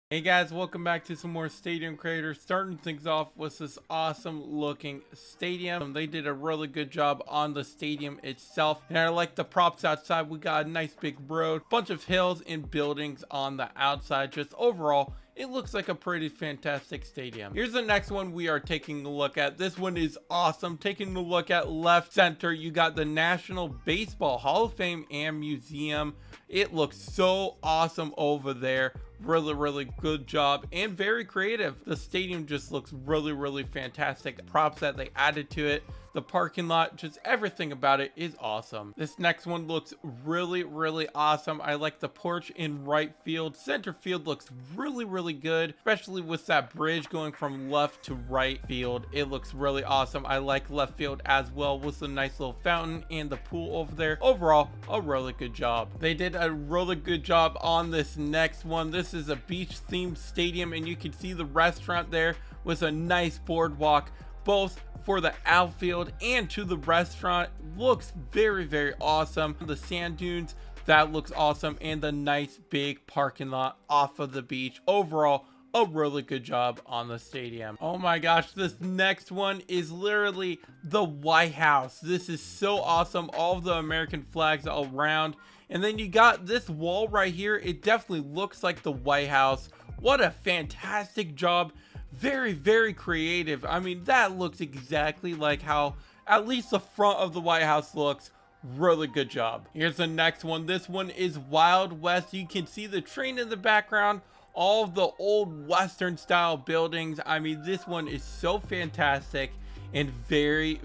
Hey guys, welcome back to some more Stadium Creators. Starting things off with this awesome looking stadium. They did a really good job on the stadium itself. And I like the props outside. We got a nice big road, bunch of hills and buildings on the outside. Just overall, it looks like a pretty fantastic stadium. Here's the next one we are taking a look at. This one is awesome. Taking a look at left center, you got the National Baseball Hall of Fame and Museum. It looks so awesome over there. Really good job and very creative. The stadium just looks really fantastic. The props that they added to it, the parking lot, just everything about it is awesome. This next one looks really awesome. I like the porch in right field. Center field looks really good, especially with that bridge going from left to right field. It looks really awesome. I like left field as well with the nice little fountain and the pool over there. Overall, a really good job. They did a really good job on this next one. This is a beach themed stadium and you can see the restaurant there with a nice boardwalk both for the outfield and to the restaurant. Looks very awesome. The sand dunes, that looks awesome, and the nice big parking lot off of the beach. Overall, a really good job on the stadium. Oh my gosh, this next one is literally the White House. This is so awesome. All of the American flags all around. And then you got this wall right here. It definitely looks like the White House. What a fantastic job. Very creative. I mean, that looks exactly like how at least the front of the White House looks. Really good job. Here's the next one. This one is Wild West. You can see the train in the background. All of the old Western style buildings. I mean, this one is so fantastic and very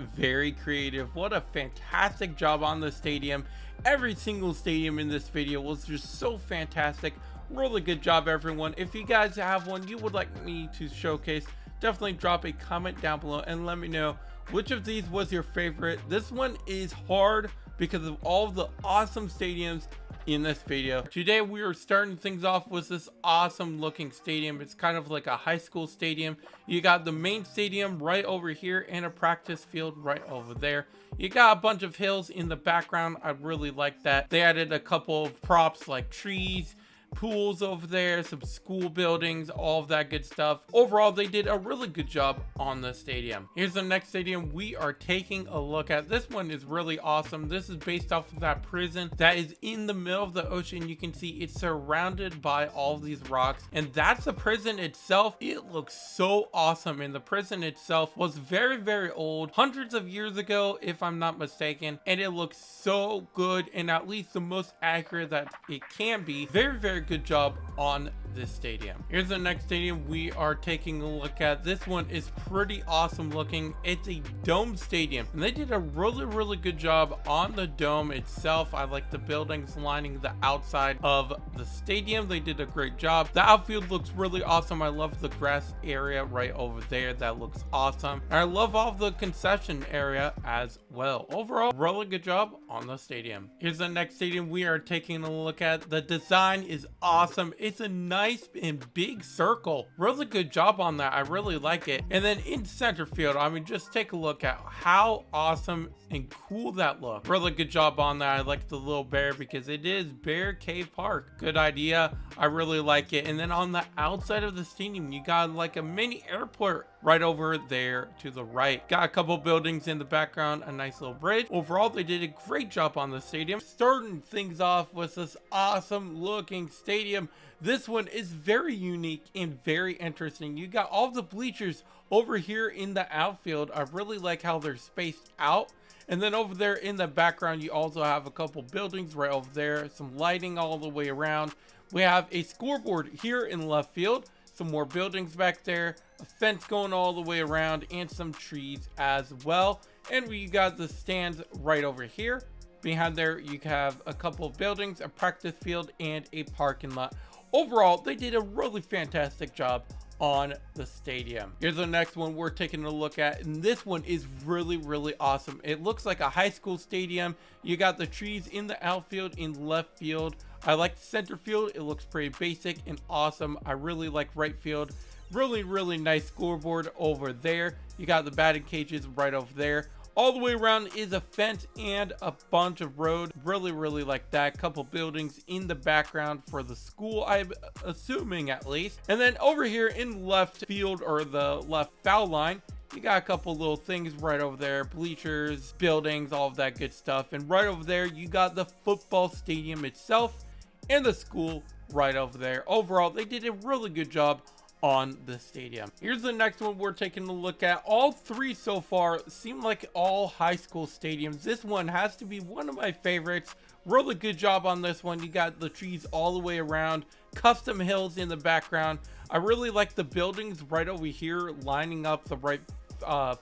creative. What a fantastic job on the stadium. Every single stadium in this video was just so fantastic. Really good job, everyone. If you guys have one you would like me to showcase, definitely drop a comment down below and let me know which of these was your favorite. This one is hard because of all of the awesome stadiums in this video. Today we are starting things off with this awesome looking stadium. It's kind of like a high school stadium. You got the main stadium right over here and a practice field right over there. You got a bunch of hills in the background. I really like that. They added a couple of props like trees, pools over there, some school buildings, all of that good stuff. Overall, they did a really good job on the stadium. Here's the next stadium we are taking a look at. This one is really awesome. This is based off of that prison that is in the middle of the ocean. You can see it's surrounded by all of these rocks, and that's the prison itself. It looks so awesome, and the prison itself was very old, hundreds of years ago if I'm not mistaken, and it looks so good and at least the most accurate that it can be. Very good job on this stadium. Here's the next stadium we are taking a look at. This one is pretty awesome looking. It's a dome stadium and they did a really good job on the dome itself. I like the buildings lining the outside of the stadium. They did a great job. The outfield looks really awesome. I love the grass area right over there. That looks awesome. And I love all of the concession area as well. Overall, really good job on the stadium. Here's the next stadium we are taking a look at. The design is awesome. It's a nice and big circle. Really good job on that. I really like it. And then in center field, I mean, just take a look at how awesome and cool that looks. Really good job on that. I like the little bear because it is Bear Cave Park. Good idea. I really like it. And then on the outside of the stadium, you got like a mini airport right over there to the right. Got a couple buildings in the background, a nice little bridge. Overall, they did a great job on the stadium. Starting things off with this awesome looking stadium. This one is very unique and very interesting. You got all the bleachers over here in the outfield. I really like how they're spaced out. And then over there in the background, you also have a couple buildings right over there, some lighting all the way around. We have a scoreboard here in left field, some more buildings back there, a fence going all the way around, and some trees as well. And we got the stands right over here. Behind there, you have a couple of buildings, a practice field, and a parking lot. Overall, they did a really fantastic job on the stadium. Here's the next one we're taking a look at, and this one is really awesome. It looks like a high school stadium. You got the trees in the outfield and left field. I like the center field. It looks pretty basic and awesome. I really like right field. Really nice scoreboard over there. You got the batting cages right over there. All the way around is a fence and a bunch of road. Really like that. Couple buildings in the background for the school, I'm assuming at least. And then over here in left field, or the left foul line, you got a couple little things right over there, bleachers, buildings, all of that good stuff. And right over there, you got the football stadium itself and the school right over there. Overall, they did a really good job on the stadium. Here's the next one we're taking a look at. All three so far seem like all high school stadiums. This one has to be one of my favorites. Really good job on this one. You got the trees all the way around, custom hills in the background. I really like the buildings right over here lining up the right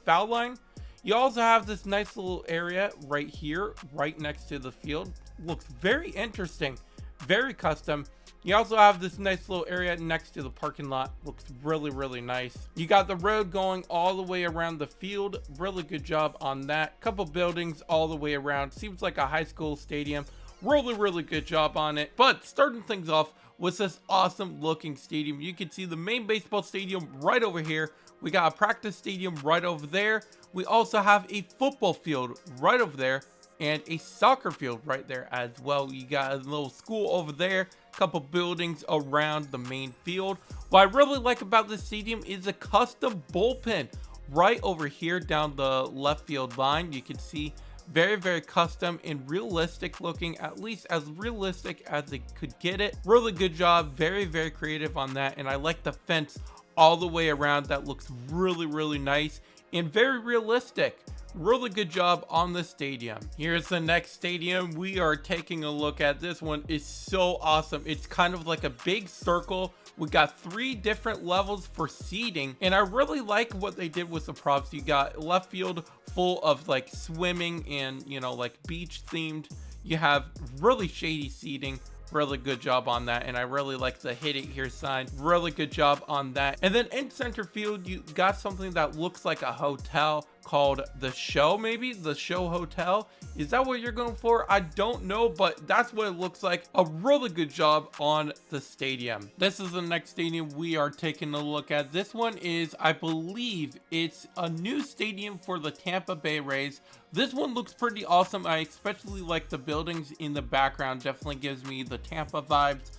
foul line. You also have this nice little area right here, right next to the field. Looks very interesting, very custom. You also have this nice little area next to the parking lot. Looks really nice. You got the road going all the way around the field. Really good job on that. Couple buildings all the way around. Seems like a high school stadium. Really good job on it. But starting things off with this awesome looking stadium. You can see the main baseball stadium right over here. We got a practice stadium right over there. We also have a football field right over there and a soccer field right there as well. You got a little school over there, couple buildings around the main field. What I really like about this stadium is a custom bullpen right over here down the left field line. You can see very custom and realistic looking, at least as realistic as they could get it. Really good job, very creative on that. And I like the fence all the way around. That looks really nice and very realistic. Really good job on the stadium. Here's the next stadium we are taking a look at. This one is so awesome. It's kind of like a big circle. We got 3 different levels for seating, and I really like what they did with the props. You got left field full of like swimming and, you know, like beach themed. You have really shady seating. Really good job on that, and I really like the hit it here sign. Really good job on that. And then in center field, you got something that looks like a hotel called The Show, maybe The Show Hotel. Is that what you're going for? I don't know, but that's what it looks like. A really good job on the stadium. This is the next stadium we are taking a look at. This one is, I believe it's a new stadium for the Tampa Bay Rays. This one looks pretty awesome. I especially like the buildings in the background. Definitely gives me the Tampa vibes.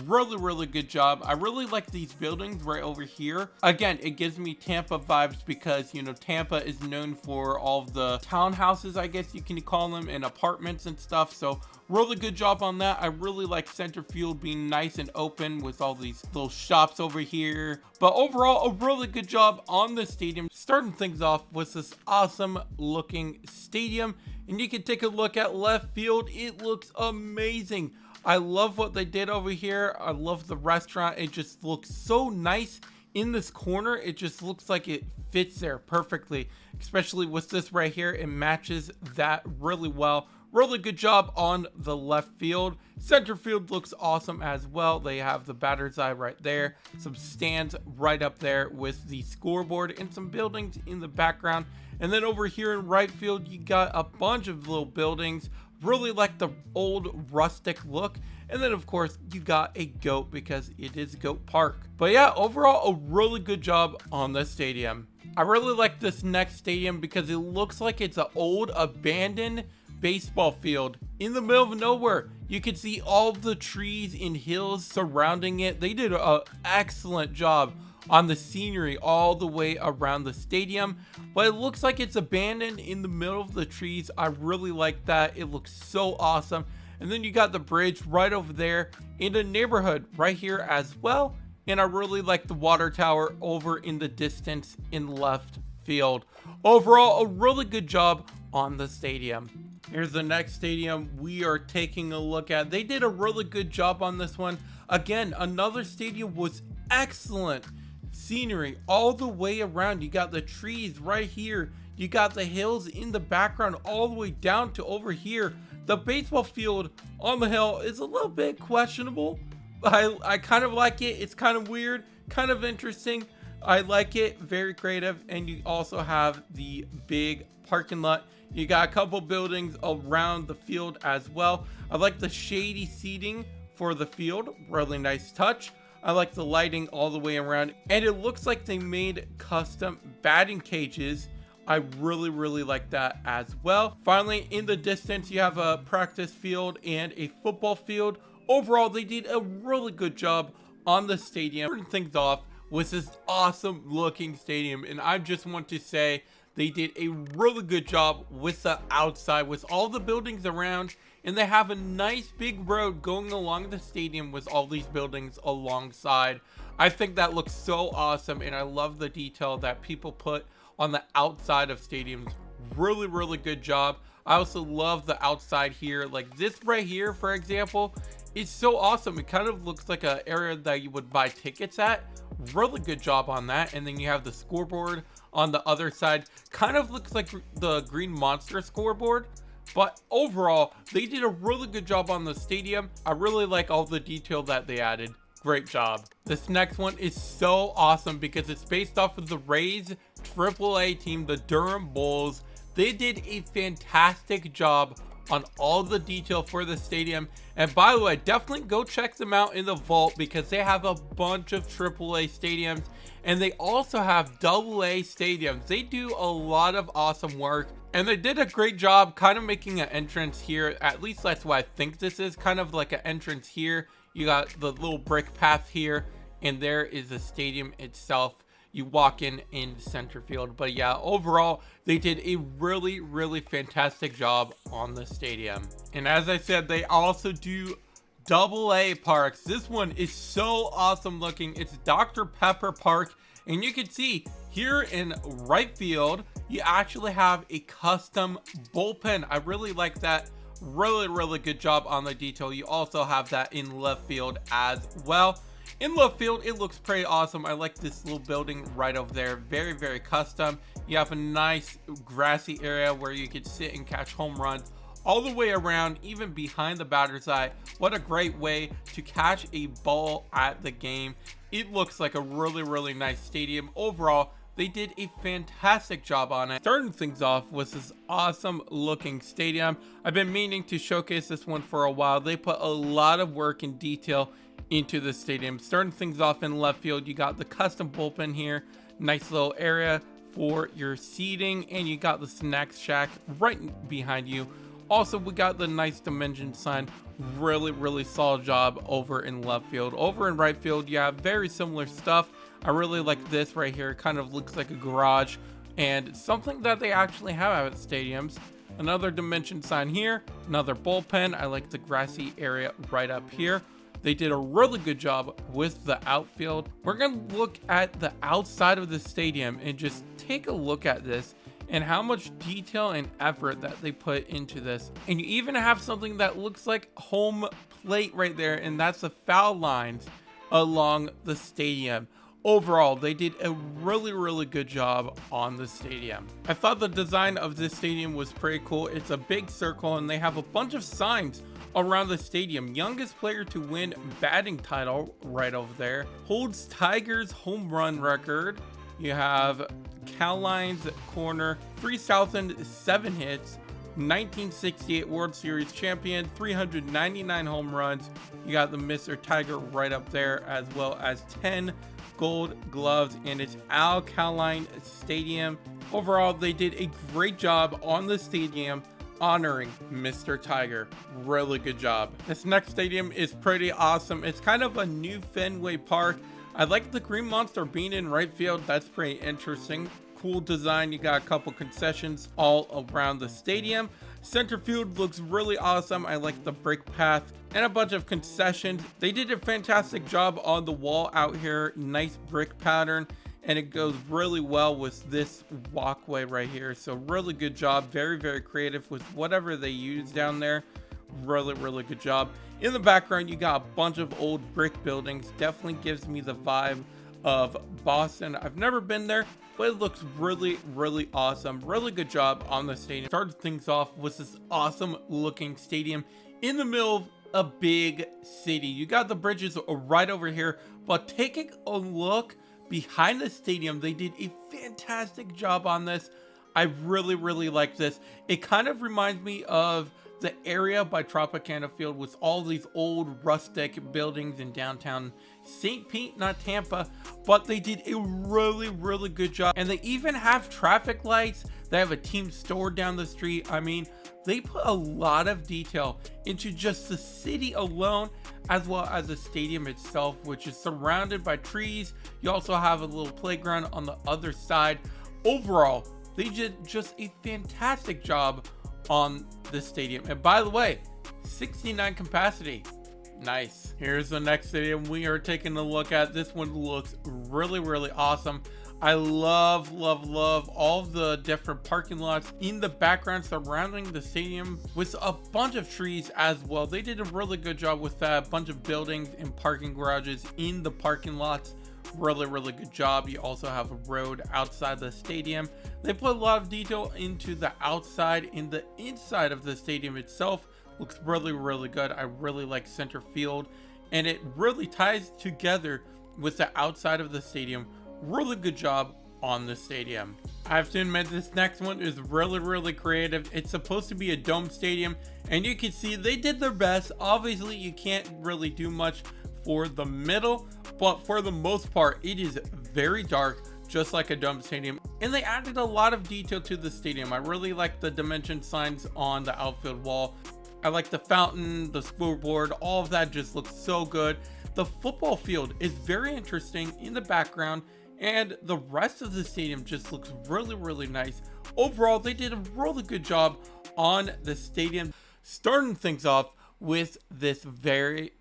Really good job. I really like these buildings right over here. Again, it gives me Tampa vibes because, you know, Tampa is known for all of the townhouses, I guess you can call them, and apartments and stuff. So really good job on that. I really like center field being nice and open with all these little shops over here. But overall, a really good job on the stadium. Starting things off with this awesome looking stadium. And you can take a look at left field. It looks amazing. I love what they did over here. I love the restaurant. It just looks so nice in this corner. It just looks like it fits there perfectly, especially with this right here. It matches that really well. Really good job on the left field. Center field looks awesome as well. They have the batter's eye right there, some stands right up there with the scoreboard, and some buildings in the background. And then over here in right field, you got a bunch of little buildings. Really like the old rustic look. And then of course you got a goat because it is Goat Park. But yeah, overall a really good job on the stadium. I really like this next stadium because it looks like it's an old abandoned baseball field in the middle of nowhere. You can see all the trees and hills surrounding it. They did an excellent job on the scenery all the way around the stadium, but it looks like it's abandoned in the middle of the trees. I really like that. It looks so awesome. And then you got the bridge right over there in the neighborhood right here as well. And I really like the water tower over in the distance in left field. Overall, a really good job on the stadium. Here's the next stadium we are taking a look at. They did a really good job on this one. Again, another stadium was excellent. Scenery all the way around. You got the trees right here. You got the hills in the background all the way down to over here. The baseball field on the hill is a little bit questionable. I kind of like it. It's kind of weird, kind of interesting. I like it. Very creative. And you also have the big parking lot. You got a couple buildings around the field as well. I like the shady seating for the field. Really nice touch. I like the lighting all the way around, and it looks like they made custom batting cages I really like that as well. Finally, in the distance, you have a practice field and a football field. Overall, they did a really good job on the stadium. Starting things off with this awesome looking stadium, and I just want to say they did a really good job with the outside, with all the buildings around, and they have a nice big road going along the stadium with all these buildings alongside. I think that looks so awesome, and I love the detail that people put on the outside of stadiums. Really good job. I also love the outside here, like this right here, for example. It's so awesome. It kind of looks like an area that you would buy tickets at. Really good job on that. And then you have the scoreboard on the other side. Kind of looks like the Green Monster scoreboard. But overall, they did a really good job on the stadium. I really like all the detail that they added. Great job. This next one is so awesome because it's based off of the Rays AAA team, the Durham Bowls. They did a fantastic job on all the detail for the stadium. And by the way, definitely go check them out in the vault because they have a bunch of AAA stadiums, and they also have AA stadiums. They do a lot of awesome work, and they did a great job kind of making an entrance here. At least that's what I think this is, kind of like an entrance here. You got the little brick path here, and there is the stadium itself. You walk in center field. But yeah, overall, they did a really fantastic job on the stadium. And as I said, they also do AA parks. This one is so awesome looking. It's Dr. Pepper Park, and you can see here in right field, you actually have a custom bullpen. I really like that. Really good job on the detail. You also have that in left field as well. In left field, it looks pretty awesome. I like this little building right over there. Very custom. You have a nice grassy area where you can sit and catch home runs all the way around, even behind the batter's eye. What a great way to catch a ball at the game. It looks like a really nice stadium. Overall, they did a fantastic job on it. Starting things off was this awesome looking stadium. I've been meaning to showcase this one for a while. They put a lot of work and detail into the stadium. Starting things off in left field, you got the custom bullpen here. Nice little area for your seating, and you got the snack shack right behind you. Also, we got the nice dimension sign. Really solid job over in left field. Over in right field, you have very similar stuff. I really like this right here. It kind of looks like a garage, and something that they actually have at stadiums. Another dimension sign here, another bullpen. I like the grassy area right up here. They did a really good job with the outfield. We're going to look at the outside of the stadium and just take a look at this and how much detail and effort that they put into this. And you even have something that looks like home plate right there, and that's the foul lines along the stadium. Overall, they did a really good job on the stadium. I thought the design of this stadium was pretty cool. It's a big circle, and they have a bunch of signs around the stadium. Youngest player to win batting title right over there. Holds Tigers home run record. You have Caline's corner, 3,007 hits, 1968 World Series champion, 399 home runs. You got the Mr. Tiger right up there, as well as 10 gold gloves, and it's Al Kaline Stadium. Overall, they did a great job on the stadium honoring Mr. Tiger. Really good job. This next stadium is pretty awesome. It's kind of a new Fenway Park. I like the Green Monster being in right field. That's pretty interesting. Cool design. You got a couple concessions all around the stadium. Center field looks really awesome. I like the brick path and a bunch of concessions. They did a fantastic job on the wall out here. Nice brick pattern, and it goes really well with this walkway right here. So really good job. Very creative with whatever they use down there. Really good job. In the background, you got a bunch of old brick buildings. Definitely gives me the vibe of Boston. I've never been there, but it looks really awesome. Really good job on the stadium. Started things off with this awesome looking stadium in the middle of a big city. You got the bridges right over here, but taking a look behind the stadium, they did a fantastic job on this. I really like this. It kind of reminds me of the area by Tropicana Field with all these old rustic buildings in downtown St. Pete, not Tampa, but they did a really good job. And they even have traffic lights They have a team store down the street. I mean, they put a lot of detail into just the city alone, as well as the stadium itself, which is surrounded by trees. You also have a little playground on the other side. Overall, they did just a fantastic job on the stadium. And by the way, 69 capacity. Nice. Here's the next stadium we are taking a look at. This one looks really awesome. I love all the different parking lots in the background surrounding the stadium with a bunch of trees as well. They did a really good job with that. Bunch of buildings and parking garages in the parking lots. Really good job. You also have a road outside the stadium. They put a lot of detail into the outside and the inside of the stadium itself. Looks really good. I really like center field, and it really ties together with the outside of the stadium. Really good job on the stadium. I have to admit, this next one is really creative. It's supposed to be a dome stadium, and you can see they did their best. Obviously, you can't really do much for the middle, but for the most part, it is very dark, just like a dome stadium. And they added a lot of detail to the stadium. I really like the dimension signs on the outfield wall. I like the fountain, the scoreboard, all of that just looks so good. The football field is very interesting in the background, and the rest of the stadium just looks really nice. Overall, they did a really good job on the stadium. Starting things off with this very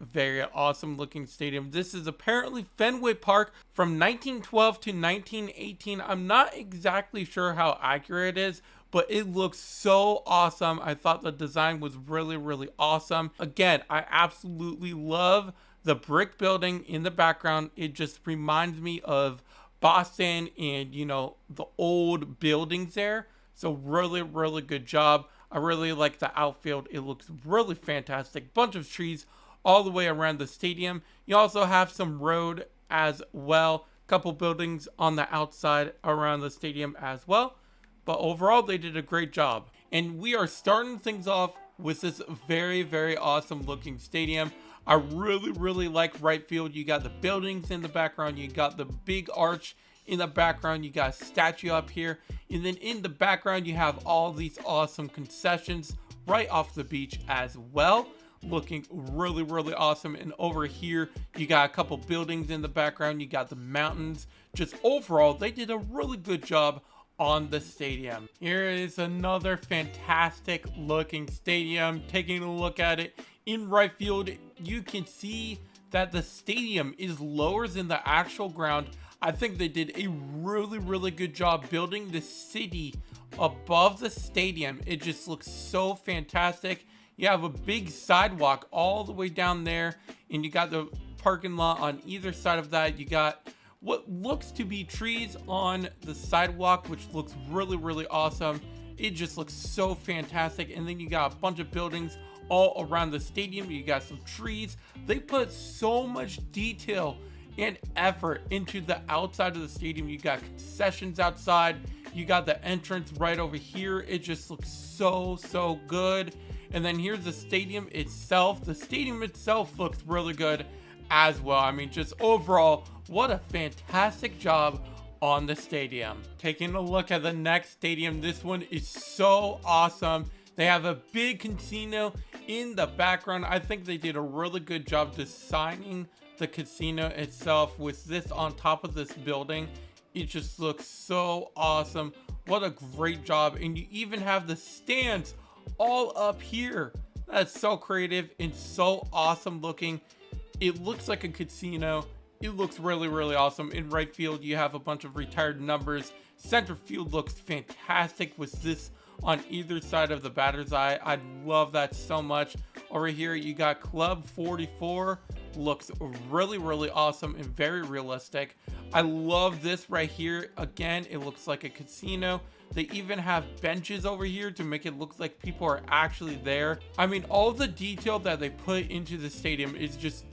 awesome looking stadium. This is apparently Fenway Park from 1912 to 1918. I'm not exactly sure how accurate it is, but it looks so awesome. I thought the design was really awesome. Again, I absolutely love the brick building in the background. It just reminds me of Boston and, you know, the old buildings there. So really good job. I really like the outfield. It looks really fantastic. Bunch of trees all the way around the stadium. You also have some road as well. Couple buildings on the outside around the stadium as well. But overall, they did a great job. And we are starting things off with this very awesome looking stadium. I really like right field. You got the buildings in the background. You got the big arch in the background. You got a statue up here. And then in the background, you have all these awesome concessions right off the beach as well. Looking really awesome. And over here, you got a couple buildings in the background. You got the mountains. Just overall, they did a really good job on the stadium. Here is another fantastic looking stadium. Taking a look at it in right field, you can see that the stadium is lower than the actual ground. I think they did a really good job building the city above the stadium. It just looks so fantastic. You have a big sidewalk all the way down there, and you got the parking lot on either side of that. You got what looks to be trees on the sidewalk, which looks really awesome. It just looks so fantastic. And then you got a bunch of buildings all around the stadium. You got some trees. They put so much detail and effort into the outside of the stadium. You got concessions outside. You got the entrance right over here. It just looks so good. And then here's the stadium itself. The stadium itself looks really good as well. I mean, just overall, what a fantastic job on the stadium. Taking a look at the next stadium, this one is so awesome. They have a big casino in the background. I think they did a really good job designing the casino itself with this on top of this building. It just looks so awesome. What a great job. And you even have the stands all up here. That's so creative and so awesome looking. It looks like a casino. It looks really awesome. In right field, you have a bunch of retired numbers. Center field looks fantastic with this on either side of the batter's eye. I love that so much. Over here, you got Club 44. Looks really awesome and very realistic. I love this right here. Again, it looks like a casino. They even have benches over here to make it look like people are actually there. I mean, all the detail that they put into the stadium is just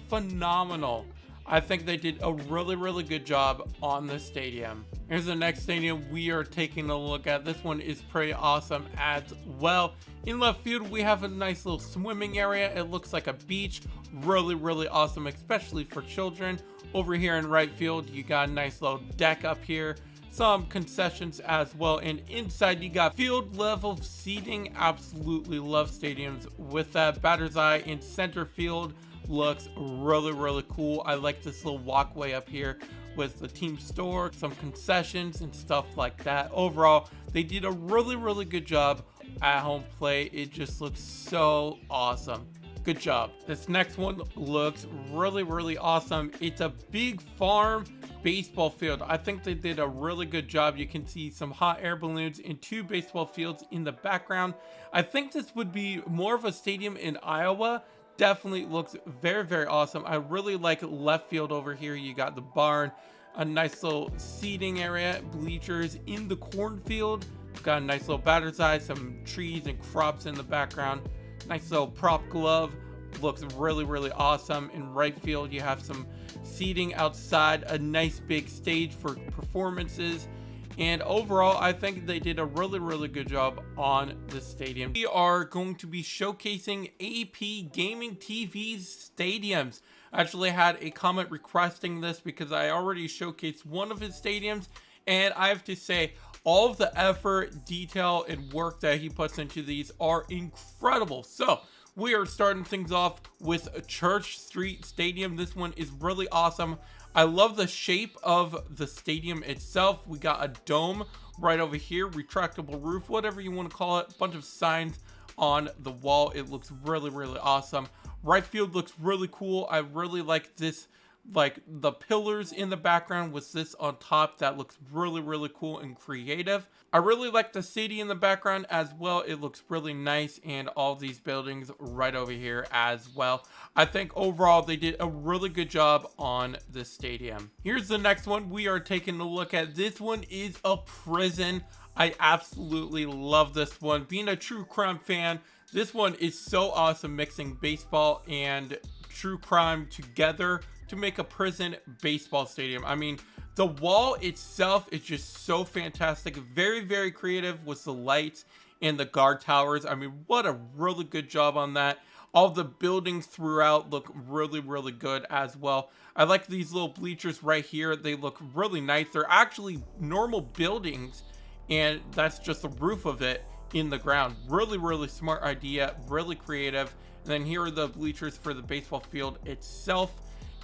phenomenal. I think they did a really good job on the stadium. Here's the next stadium we are taking a look at. This one is pretty awesome as well. In left field, we have a nice little swimming area. It looks like a beach. Really awesome, especially for children. Over here in right field, you got a nice little deck up here. some concessions as well, and inside you got field level seating. Absolutely love stadiums with that. Batter's eye in center field looks really cool. I like this little walkway up here with the team store, some concessions and stuff like that. Overall, they did a really good job at home plate. It just looks so awesome. Good job. This next one looks really awesome. It's a big farm baseball field. I think they did a really good job. You can see some hot air balloons and 2 baseball fields in the background. I think this would be more of a stadium in Iowa. Definitely looks very awesome. I really like left field over here. You got the barn, a nice little seating area, bleachers in the cornfield. Got a nice little batter's eye, some trees and crops in the background. Nice little prop glove, looks really awesome. In right field, you have some seating outside, a nice big stage for performances. And overall, I think they did a really good job on the stadium. We are going to be showcasing AP Gaming TV's stadiums. I actually had a comment requesting this because I already showcased one of his stadiums, and I have to say, all of the effort, detail, and work that he puts into these are incredible. So we are starting things off with Church Street Stadium. This one is really awesome. I love the shape of the stadium itself. We got a dome right over here, retractable roof, whatever you want to call it. Bunch of signs on the wall. It looks really awesome. Right field looks really cool. I really like this, like the pillars in the background with this on top. That looks really cool and creative. I really like the city in the background as well. It looks really nice, and all these buildings right over here as well. I think overall they did a really good job on this stadium. Here's the next one we are taking a look at. This one is a prison. I absolutely love this one. Being a true crime fan, this one is so awesome, mixing baseball and true crime together to make a prison baseball stadium. I mean, the wall itself is just so fantastic. Very creative with the lights and the guard towers. I mean, what a really good job on that. All the buildings throughout look really good as well. I like these little bleachers right here. They look really nice. They're actually normal buildings, and that's just the roof of it in the ground. Really smart idea, really creative. And then here are the bleachers for the baseball field itself.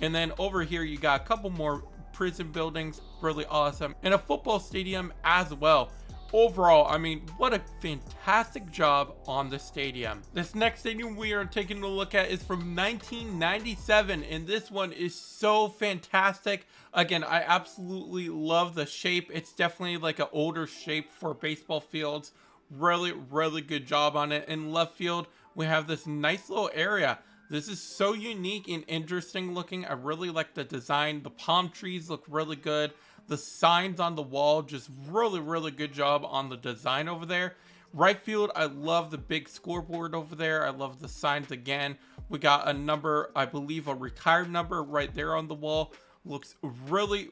And then over here you got a couple more prison buildings, really awesome, and a football stadium as well. Overall, I mean, what a fantastic job on the stadium. This next stadium we are taking a look at is from 1997, and this one is so fantastic. Again, I absolutely love the shape. It's definitely like an older shape for baseball fields. Really good job on it. In left field, we have this nice little area. This is so unique and interesting looking. I really like the design. The palm trees look really good. The signs on the wall, just really good job on the design over there. Right field, I love the big scoreboard over there. I love the signs again. We got a number, I believe a retired number right there on the wall. Looks really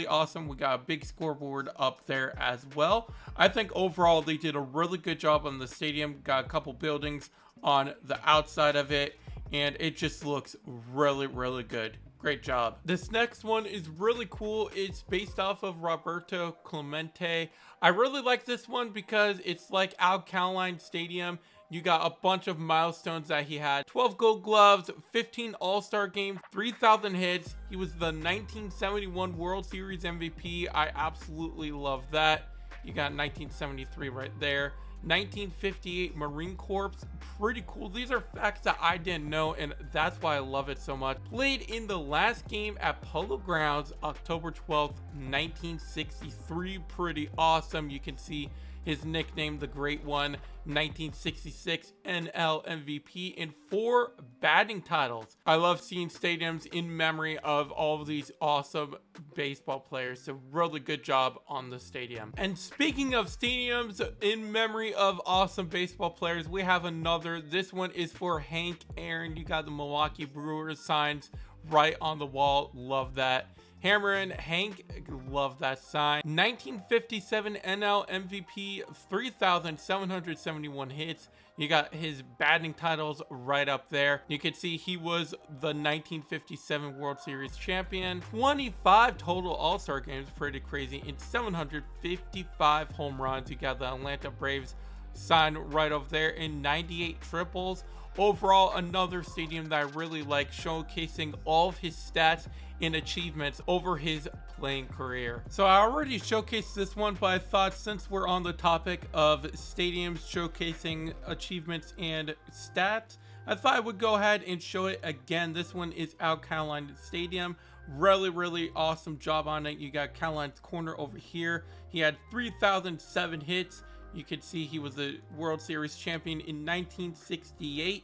awesome. We got a big scoreboard up there as well. I think overall they did a really good job on the stadium. Got a couple buildings on the outside of it, and it just looks really good. Great job. This next one is really cool. It's based off of Roberto Clemente. I really like this one because it's like Al Caline Stadium. You got a bunch of milestones that he had. 12 gold gloves, 15 all-star games, 3,000 hits. He was the 1971 World Series MVP. I absolutely love that. You got 1973 right there. 1958 Marine Corps, pretty cool. These are facts that I didn't know, and that's why I love it so much. Played in the last game at Polo Grounds, October 12th, 1963. Pretty awesome. You can see his nickname, the Great One. 1966 NL MVP and 4 batting titles. I love seeing stadiums in memory of all of these awesome baseball players. So really good job on the stadium. And speaking of stadiums in memory of awesome baseball players, we have another. This one is for Hank Aaron. You got the Milwaukee Brewers signs right on the wall. Love that. Hammerin' Hank, love that sign. 1957 NL MVP, 3,771 hits. You got his batting titles right up there. You can see he was the 1957 World Series champion. 25 total All-Star games, pretty crazy. And 755 home runs. You got the Atlanta Braves sign right over there, and 98 triples. Overall, another stadium that I really like, showcasing all of his stats and achievements over his playing career. So I already showcased this one, but I thought since we're on the topic of stadiums showcasing achievements and stats, I thought I would go ahead and show it again. This one is out Carolina Stadium. Really awesome job on it. You got Carolina's corner over here. He had 3,007 hits. You can see he was the World Series champion in 1968.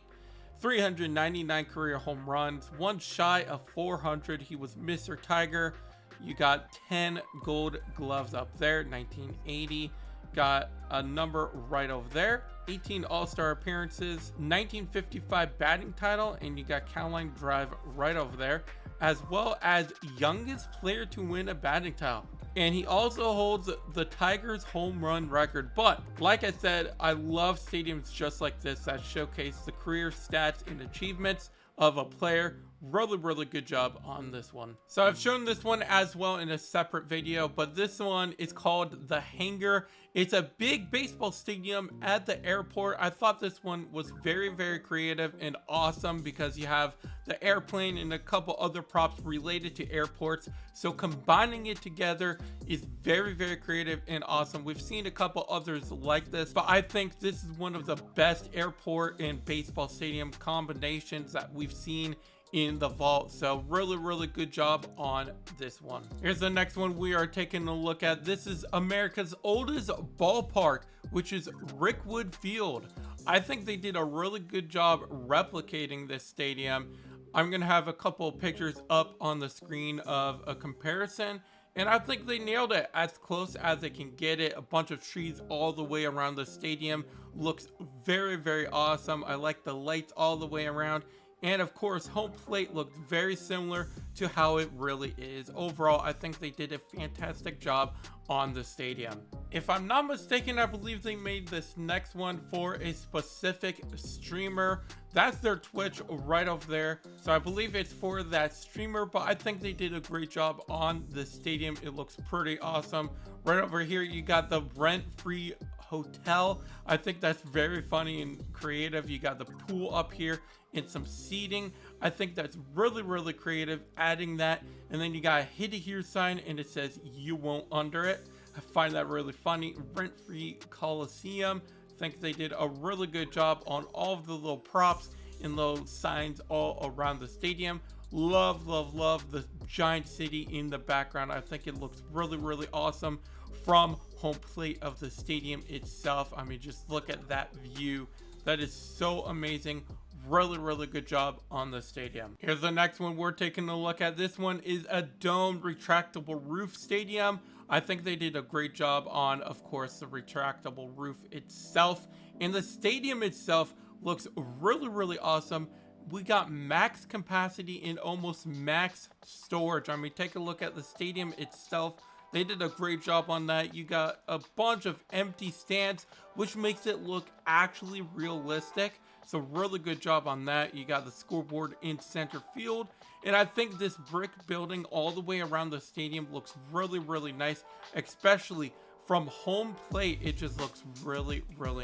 399 career home runs, one shy of 400. He was Mr. Tiger. You got 10 gold gloves up there. 1980, got a number right over there. 18 All-Star appearances, 1955 batting title, and you got Caroline Drive right over there, as well as youngest player to win a batting title. And he also holds the Tigers home run record. But like I said, I love stadiums just like this that showcase the career stats and achievements of a player. Really good job on this one. So I've shown this one as well in a separate video, but this one is called the Hangar. It's a big baseball stadium at the airport. I thought this one was very creative and awesome because you have the airplane and a couple other props related to airports. So combining it together is very creative and awesome. We've seen a couple others like this, but I think this is one of the best airport and baseball stadium combinations that we've seen in the vault. So really good job on this one. Here's the next one we are taking a look at. This is America's oldest ballpark, which is Rickwood Field. I think they did a really good job replicating this stadium. I'm gonna have a couple of pictures up on the screen of a comparison, and I think they nailed it as close as they can get it. A bunch of trees all the way around the stadium. Looks very awesome. I like the lights all the way around. And of course, home plate looked very similar to how it really is. Overall, I think they did a fantastic job on the stadium. If I'm not mistaken, I believe they made this next one for a specific streamer. That's their Twitch right over there. So I believe it's for that streamer, but I think they did a great job on the stadium. It looks pretty awesome. Right over here, you got the rent-free hotel. I think that's very funny and creative. You got the pool up here and some seating. I think that's really creative, adding that. And then you got a hit here sign and it says you won't under it. I find that really funny. Rent-free Coliseum. I think they did a really good job on all of the little props and those signs all around the stadium. Love the giant city in the background. I think it looks really awesome from home plate of the stadium itself. I mean, just look at that view. That is so amazing. Really good job on the stadium. Here's the next one we're taking a look at. This one is a domed retractable roof stadium. I think they did a great job on, of course, the retractable roof itself. And the stadium itself looks really awesome. We got max capacity and almost max storage. I mean, take a look at the stadium itself. They did a great job on that. You got a bunch of empty stands, which makes it look actually realistic. So really good job on that. You got the scoreboard in center field. And I think this brick building all the way around the stadium looks really nice, especially from home plate. It just looks really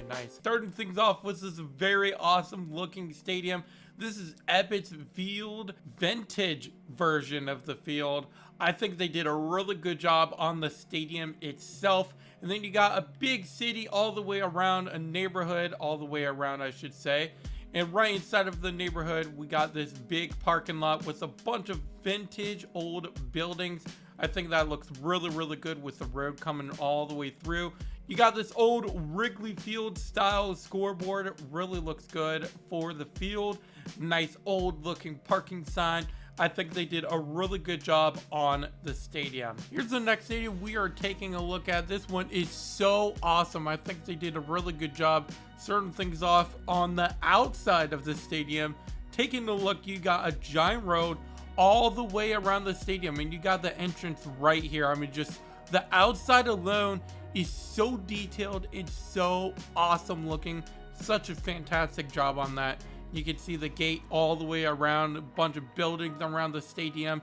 nice. Starting things off with this very awesome looking stadium. This is Ebbets Field, vintage version of the field. I think they did a really good job on the stadium itself. And then you got a big city all the way around, a neighborhood all the way around, I should say. And right inside of the neighborhood, we got this big parking lot with a bunch of vintage old buildings. I think that looks really good with the road coming all the way through. You got this old Wrigley Field style scoreboard. It really looks good for the field. Nice old looking parking sign. I think they did a really good job on the stadium. Here's the next stadium we are taking a look at. This one is so awesome. I think they did a really good job starting things off on the outside of the stadium. Taking a look, you got a giant road all the way around the stadium, and you got the entrance right here. I mean, just the outside alone is so detailed. It's so awesome looking. Such a fantastic job on that. You can see the gate all the way around, a bunch of buildings around the stadium.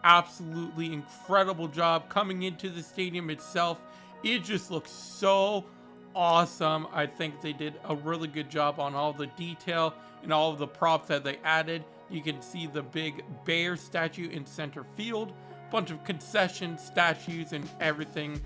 Absolutely incredible job coming into the stadium itself. It just looks so awesome. I think they did a really good job on all the detail and all of the props that they added. You can see the big bear statue in center field, bunch of concession statues and everything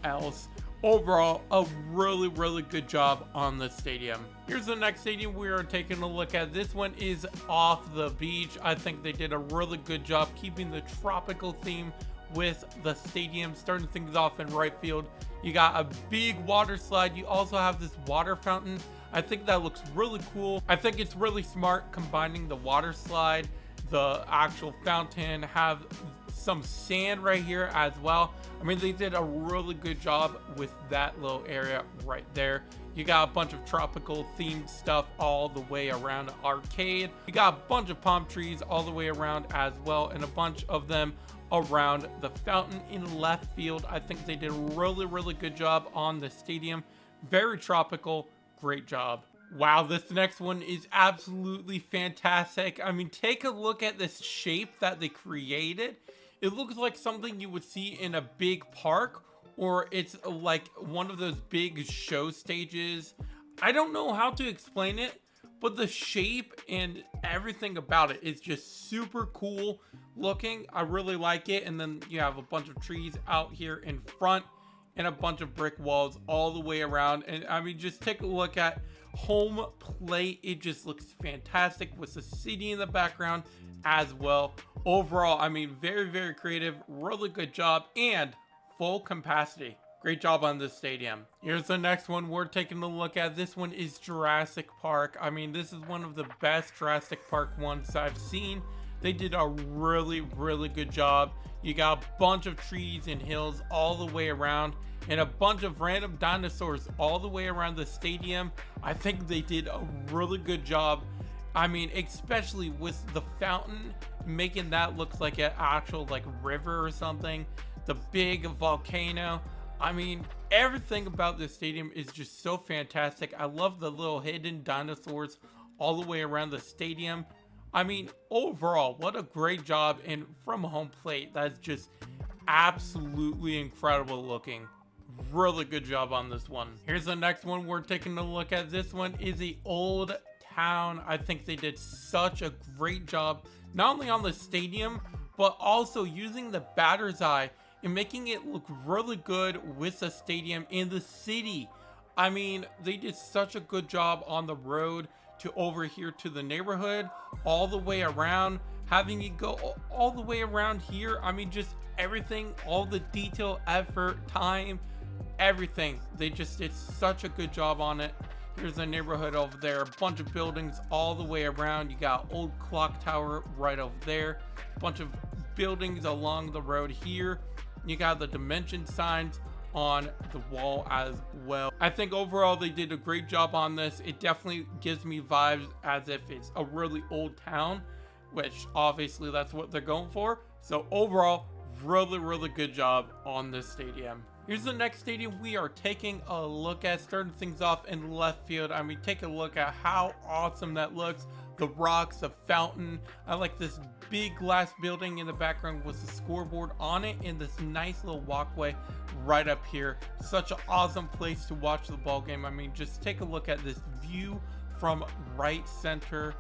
else. Overall, a really good job on the stadium. Here's the next stadium we are taking a look at. This one is off the beach. I think they did a really good job keeping the tropical theme with the stadium, starting things off in right field. You got a big water slide. You also have this water fountain. I think that looks really cool. I think it's really smart combining the water slide, the actual fountain, have some sand right here as well. I mean, they did a really good job with that little area right there. You got a bunch of tropical themed stuff all the way around the arcade. You got a bunch of palm trees all the way around as well, and a bunch of them around the fountain in left field. I think they did a really good job on the stadium. Very tropical, great job. Wow, this next one is absolutely fantastic. I mean, take a look at this shape that they created. It looks like something you would see in a big park, or it's like one of those big show stages. I don't know how to explain it, but the shape and everything about it is just super cool looking. I really like it. And then you have a bunch of trees out here in front and a bunch of brick walls all the way around. And I mean, just take a look at home plate. It just looks fantastic with the city in the background as well. Overall, I mean, very creative, really good job, and full capacity. Great job on this stadium. Here's the next one we're taking a look at. This one is Jurassic Park. I mean, this is one of the best Jurassic Park ones I've seen. They did a really good job. You got a bunch of trees and hills all the way around, and a bunch of random dinosaurs all the way around the stadium. I think they did a really good job. I mean, especially with the fountain, making that look like an actual like river or something. The big volcano. I mean, everything about this stadium is just so fantastic. I love the little hidden dinosaurs all the way around the stadium. I mean, overall, what a great job. And from home plate, that's just absolutely incredible looking. Really good job on this one. Here's the next one we're taking a look at. This one is the old town. I think they did such a great job, not only on the stadium, but also using the batter's eye and making it look really good with the stadium in the city. I mean, they did such a good job on the road to over here to the neighborhood, all the way around, having it go all the way around here. I mean, just everything, all the detail, effort, time, everything. They just did such a good job on it. Here's the neighborhood over there, a bunch of buildings all the way around. You got old clock tower right over there, a bunch of buildings along the road here. You got the dimension signs on the wall as well. I think overall they did a great job on this. It definitely gives me vibes as if it's a really old town, which obviously that's what they're going for. So overall, really good job on this stadium. Here's the next stadium we are taking a look at, starting things off in left field. I mean, take a look at how awesome that looks. The rocks, the fountain. I like this big glass building in the background with the scoreboard on it and this nice little walkway right up here. Such an awesome place to watch the ball game. I mean, just take a look at this view from right center.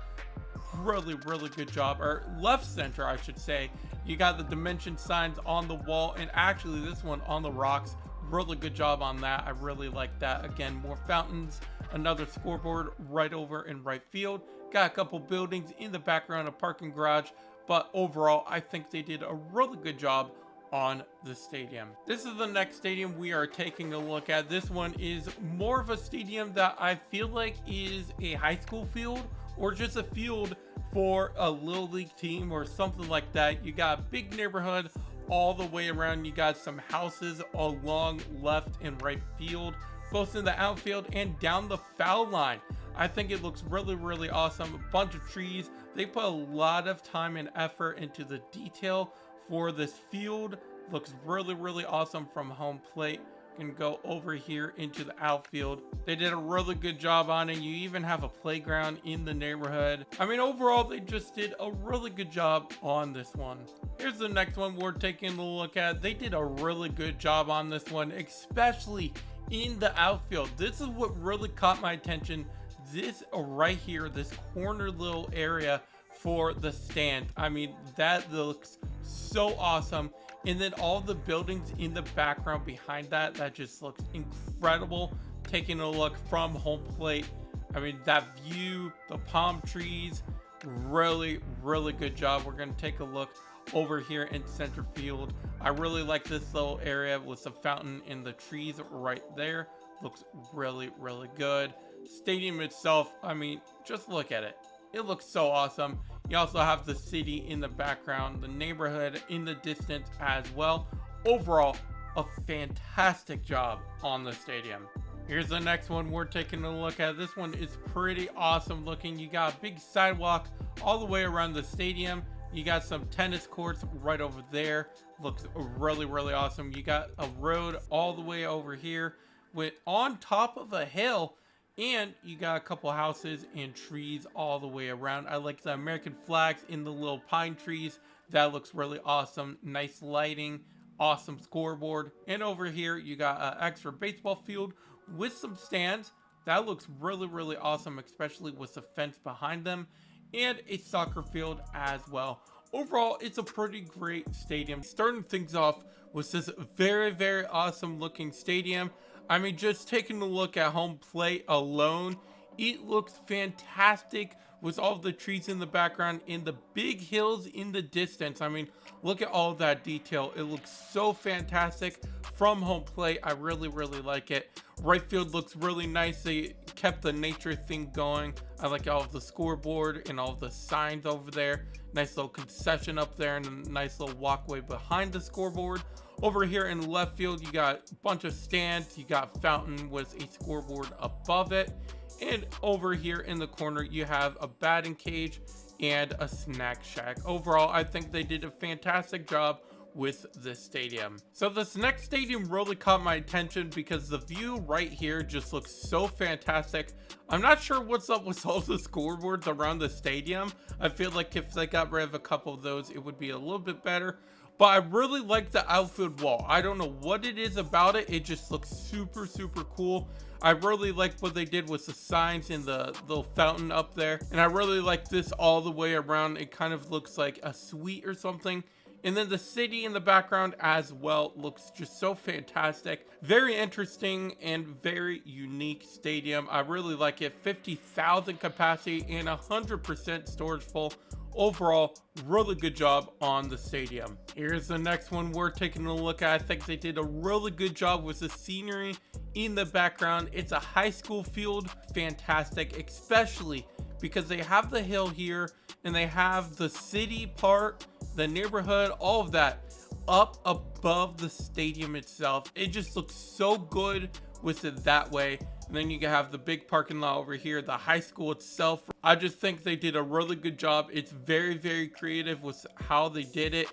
Really good job, or left center I should say. You got the dimension signs on the wall, and actually this one on the rocks. Really good job on that. I really like that. Again, more fountains, another scoreboard right over in right field. Got a couple buildings in the background, a parking garage, but overall I think they did a really good job on the stadium. This is the next stadium we are taking a look at. This one is more of a stadium that I feel like is a high school field, or just a field for a little league team or something like that. You got a big neighborhood all the way around. You got some houses along left and right field, both in the outfield and down the foul line. I think it looks really awesome. A bunch of trees. They put a lot of time and effort into the detail for this field. Looks really, really awesome from home plate. Can go over here into the outfield. They did a really good job on it. You even have a playground in the neighborhood. I mean, overall, they just did a really good job on this one. Here's the next one we're taking a look at. They did a really good job on this one, especially in the outfield. This is what really caught my attention. This right here, this corner little area for the stand. I mean, that looks so awesome. And then all the buildings in the background behind that just looks incredible. Taking a look from home plate, I mean, that view, the palm trees, really, really good job. We're going to take a look over here in center field. I really like this little area with the fountain and the trees right there. Looks really, really good. Stadium itself, I mean, just look at it. It looks so awesome. You also have the city in the background, the neighborhood in the distance as well. Overall, a fantastic job on the stadium. Here's the next one we're taking a look at. This one is pretty awesome looking. You got a big sidewalk all the way around the stadium. You got some tennis courts right over there. Looks really, really awesome. You got a road all the way over here with on top of a hill. And you got a couple houses and trees all the way around. I like the American flags in the little pine trees. That looks really awesome. Nice lighting, awesome scoreboard. And over here, you got an extra baseball field with some stands. That looks really, really awesome, especially with the fence behind them. And a soccer field as well. Overall, it's a pretty great stadium. Starting things off with this very, very awesome looking stadium. I mean, just taking a look at home plate alone, it looks fantastic with all the trees in the background and the big hills in the distance. I mean, look at all that detail. It looks so fantastic from home plate. I really, really like it. Right field looks really nice. They kept the nature thing going. I like all of the scoreboard and all of the signs over there. Nice little concession up there and a nice little walkway behind the scoreboard. Over here in left field, you got a bunch of stands. You got fountain with a scoreboard above it. And over here in the corner, you have a batting cage and a snack shack. Overall, I think they did a fantastic job with this stadium. So this next stadium really caught my attention because the view right here just looks so fantastic. I'm not sure what's up with all the scoreboards around the stadium. I feel like if they got rid of a couple of those, it would be a little bit better. But I really like the outfield wall. I don't know what it is about it. It just looks super, super cool. I really like what they did with the signs and the little fountain up there. And I really like this all the way around. It kind of looks like a suite or something. And then the city in the background as well looks just so fantastic. Very interesting and very unique stadium. I really like it. 50,000 capacity and 100% storage full. Overall, really good job on the stadium. Here's the next one we're taking a look at. I think they did a really good job with the scenery in the background. It's a high school field. Fantastic, especially because they have the hill here and they have the city part, the neighborhood, all of that up above the stadium itself. It just looks so good with it that way. And then you can have the big parking lot over here, the high school itself. I just think they did a really good job. It's very, very creative with how they did it.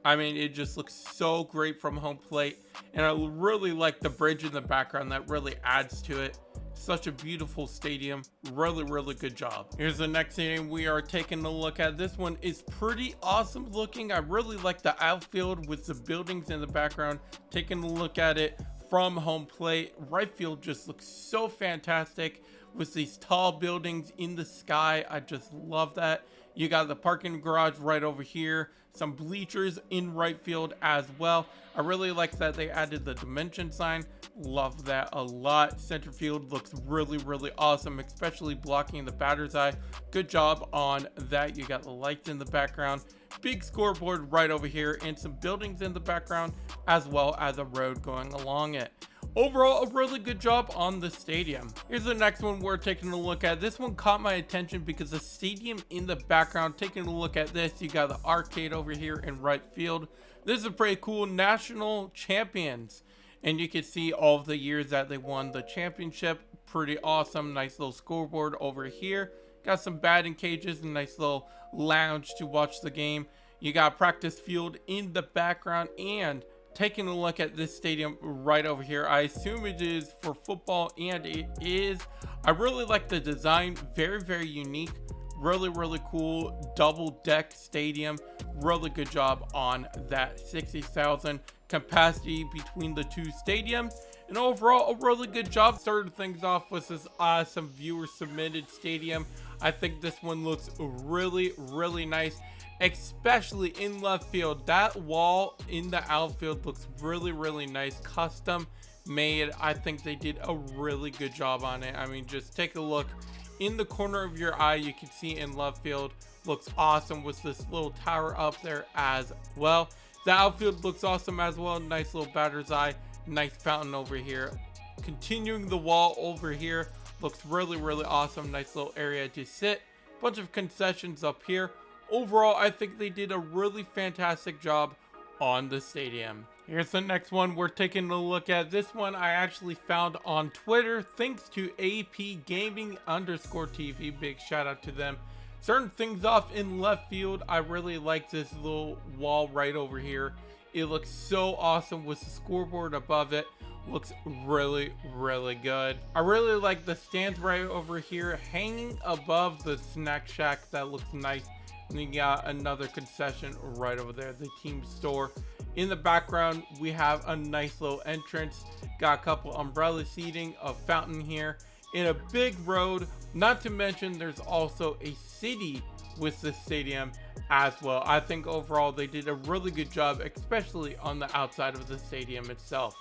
I mean, it just looks so great from home plate. And I really like the bridge in the background. That really adds to it. Such a beautiful stadium. Really, really good job. Here's the next stadium we are taking a look at. This one is pretty awesome looking. I really like the outfield with the buildings in the background. Taking a look at it from home plate. Right field just looks so fantastic with these tall buildings in the sky. I just love that. You got the parking garage right over here. Some bleachers in right field as well. I really like that they added the dimension sign. Love that a lot. Center field looks really, really awesome, especially blocking the batter's eye. Good job on that. You got the lights in the background. Big scoreboard right over here and some buildings in the background as well as a road going along it. Overall, a really good job on the stadium. Here's the next one we're taking a look at. This one caught my attention because the stadium in the background. Taking a look at this, you got the arcade over here in right field. This is pretty cool. National champions. And you can see all of the years that they won the championship. Pretty awesome. Nice little scoreboard over here. Got some batting cages and nice little lounge to watch the game. You got practice field in the background, and taking a look at this stadium right over here, I assume it is for football, and it is. I really like the design. Very, very unique. Really cool double deck stadium. Really good job on that. 60,000 capacity between the two stadiums, and overall a really good job. Started things off with this awesome viewer submitted stadium. I think this one looks really nice, especially in left field. That wall in the outfield looks really nice, custom made. I think they did a really good job on it. I mean, just take a look in the corner of your eye. You can see in left field looks awesome with this little tower up there as well. The outfield looks awesome as well. Nice little batter's eye, nice fountain over here. Continuing the wall over here looks really awesome. Nice little area to sit. Bunch of concessions up here. Overall, I think they did a really fantastic job on the stadium. Here's the next one we're taking a look at. This one I actually found on Twitter, thanks to AP Gaming _TV. Big shout out to them. Starting things off in left field, I really like this little wall right over here. It looks so awesome with the scoreboard above it. Looks really good. I really like the stands right over here hanging above the snack shack. That looks nice. And you got another concession right over there, the team store. In the background, we have a nice little entrance. Got a couple umbrella seating, a fountain here, in a big road. Not to mention, there's also a city with the stadium as well. I think overall they did a really good job, especially on the outside of the stadium itself.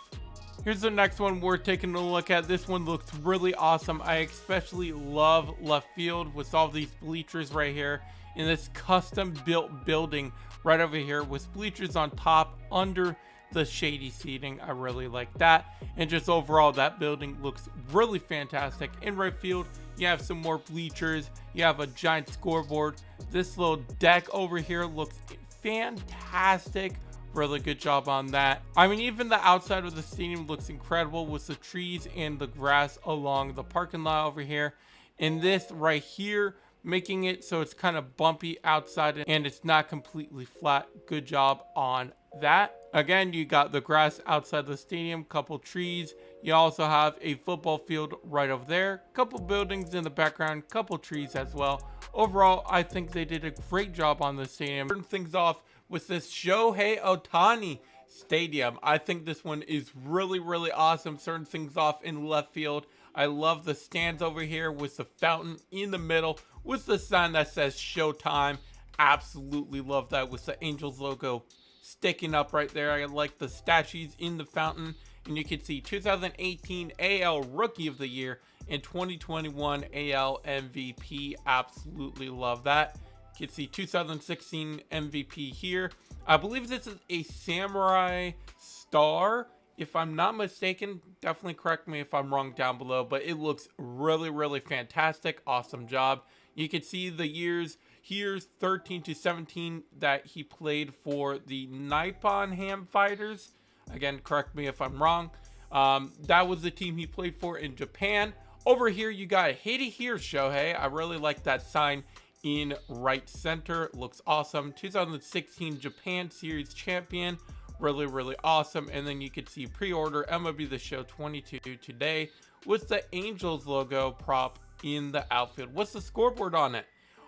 Here's the next one we're taking a look at. This one looks really awesome. I especially love left field with all these bleachers right here in this custom built building right over here with bleachers on top under the shady seating. I really like that. And just overall, that building looks really fantastic. In right field, you have some more bleachers. You have a giant scoreboard. This little deck over here looks fantastic. Really good job on that. I mean, even the outside of the stadium looks incredible with the trees and the grass along the parking lot over here. And this right here, making it so it's kind of bumpy outside and it's not completely flat. Good job on that. Again, you got the grass outside the stadium, couple trees. You also have a football field right over there, couple buildings in the background, couple trees as well. Overall, I think they did a great job on the stadium. Starting things off with this Shohei Ohtani stadium. I think this one is really awesome. Starting things off in left field. I love the stands over here with the fountain in the middle with the sign that says Showtime. Absolutely love that with the Angels logo sticking up right there. I like the statues in the fountain, and you can see 2018 AL Rookie of the Year and 2021 AL MVP. Absolutely love that. You can see 2016 MVP here. I believe this is a samurai star, if I'm not mistaken. Definitely correct me if I'm wrong down below, but it looks really fantastic. Awesome job. You can see the years here, 13 to 17, that he played for the Nippon Ham Fighters. Again, correct me if I'm wrong. That was the team he played for in Japan. Over here, you got Hit Here Shohei. I really like that sign in right center. Looks awesome. 2016 Japan Series champion. Really awesome. And then you can see pre-order MLB The Show 22 today with the Angels logo prop in the outfield. What's the scoreboard on it?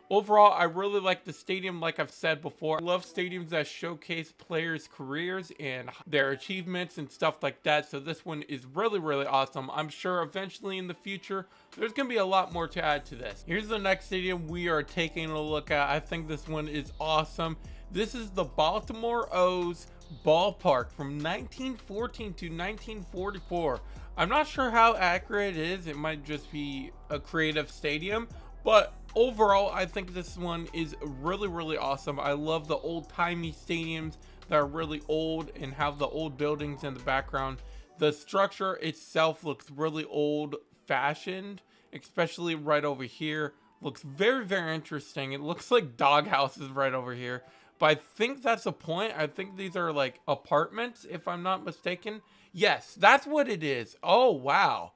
Overall, I really like the stadium. Like I've said before, I love stadiums that showcase players' careers and their achievements and stuff like that. So this one is really awesome. I'm sure eventually in the future, there's going to be a lot more to add to this. Here's the next stadium we are taking a look at. I think this one is awesome. This is the Baltimore O's Ballpark from 1914 to 1944. I'm not sure how accurate it is. It might just be a creative stadium, but overall, I think this one is really awesome. I love the old-timey stadiums that are really old and have the old buildings in the background. The structure itself looks really old-fashioned, especially right over here. Looks very interesting. It looks like dog houses right over here, but I think that's a point. I think these are like apartments, if I'm not mistaken. Yes, that's what it is. Oh, wow.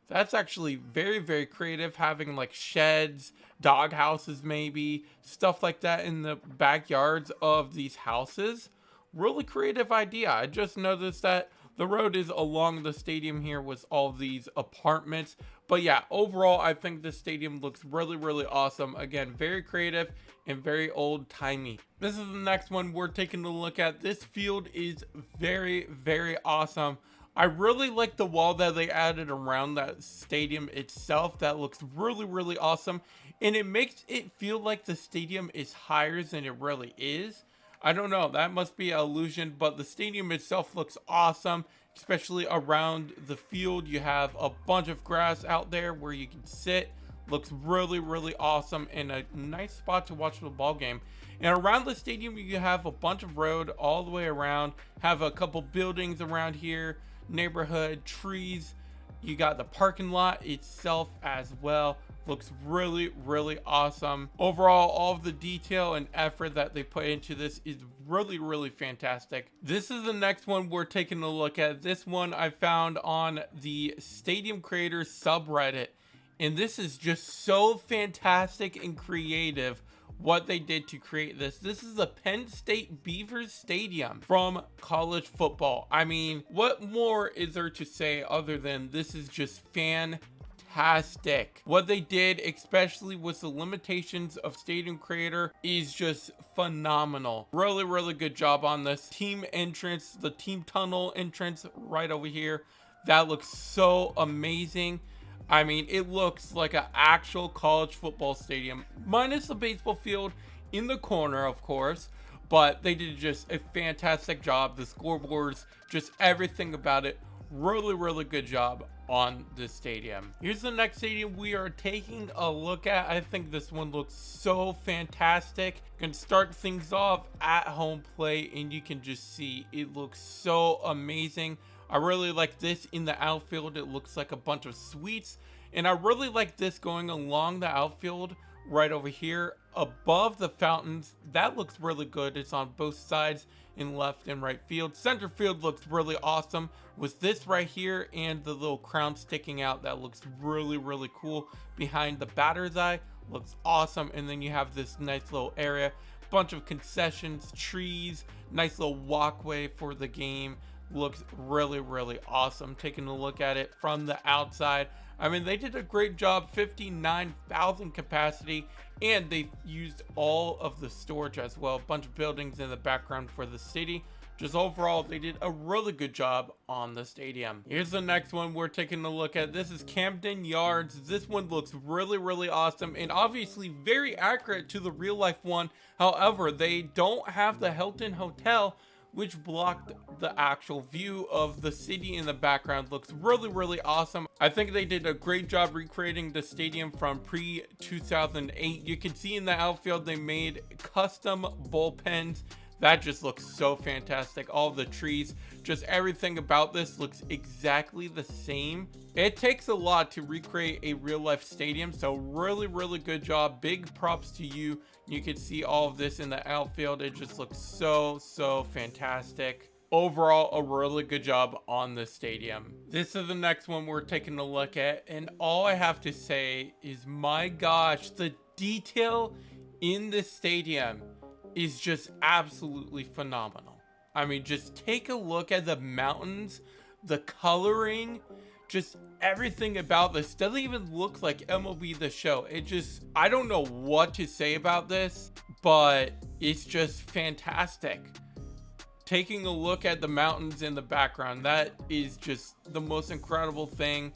That's actually very, very creative, having like sheds, dog houses, maybe stuff like that in the backyards of these houses. Really creative idea. I just noticed that the road is along the stadium here with all these apartments. But yeah, overall, I think this stadium looks really, really awesome. Again, very creative and very old-timey. This is the next one we're taking a look at. This field is very, very awesome. I really like the wall that they added around that stadium itself. That looks really, really awesome. And it makes it feel like the stadium is higher than it really is. I don't know, that must be an illusion, but the stadium itself looks awesome, especially around the field. You have a bunch of grass out there where you can sit. Looks really, really awesome and a nice spot to watch the ball game. And around the stadium, you have a bunch of road all the way around, have a couple buildings around here, neighborhood, trees. You got the parking lot itself as well. Looks really, really awesome. Overall, all of the detail and effort that they put into this is really, really fantastic. This is the next one we're taking a look at. This one I found on the Stadium Creators subreddit. And this is just so fantastic and creative what they did to create this. This is the Penn State Beaver Stadium from college football. I mean, what more is there to say other than this is just fantastic. What they did, especially with the limitations of Stadium Creator, is just phenomenal. Really, really good job on this. Team entrance, the team tunnel entrance right over here. That looks so amazing. I mean, it looks like an actual college football stadium, minus the baseball field in the corner, of course. But they did just a fantastic job. The scoreboards, just everything about it. Really, really good job on this stadium. Here's the next stadium we are taking a look at. I think this one looks so fantastic. Can start things off at home plate, and you can just see it looks so amazing. I really like this in the outfield. It looks like a bunch of suites, and I really like this going along the outfield right over here above the fountains. That looks really good. It's on both sides in left and right field. Center field looks really awesome with this right here and the little crown sticking out. That looks really, really cool. Behind the batter's eye looks awesome. And then you have this nice little area, bunch of concessions, trees, nice little walkway for the game. Looks really, really awesome. Taking a look at it from the outside, I mean, they did a great job. 59,000 capacity, and they used all of the storage as well. A bunch of buildings in the background for the city. Just overall, they did a really good job on the stadium. Here's the next one we're taking a look at. This is Camden Yards. This one looks really, really awesome and obviously very accurate to the real life one. However, they don't have the Hilton Hotel, which blocked the actual view of the city in the background. Looks really, really awesome. I think they did a great job recreating the stadium from pre-2008. You can see in the outfield they made custom bullpens. That just looks so fantastic. All the trees, just everything about this looks exactly the same. It takes a lot to recreate a real life stadium, so really, really good job. Big props to you. You can see all of this in the outfield. It just looks so, so fantastic. Overall, a really good job on the stadium. This is the next one we're taking a look at, and all I have to say is, my gosh, the detail in this stadium is just absolutely phenomenal. I mean, just take a look at the mountains, the coloring, just everything about this. Doesn't even look like MLB The Show. It just, I don't know what to say about this, but it's just fantastic. Taking a look at the mountains in the background, that is just the most incredible thing.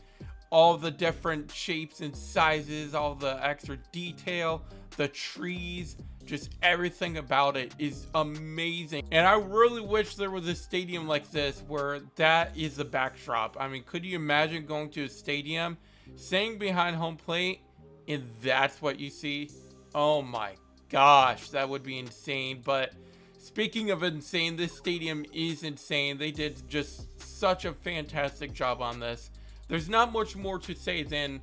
All the different shapes and sizes, all the extra detail, the trees, just everything about it is amazing. And I really wish there was a stadium like this where that is the backdrop. I mean, could you imagine going to a stadium, staying behind home plate, and that's what you see? Oh my gosh, that would be insane. But speaking of insane, this stadium is insane. They did just such a fantastic job on this. There's not much more to say than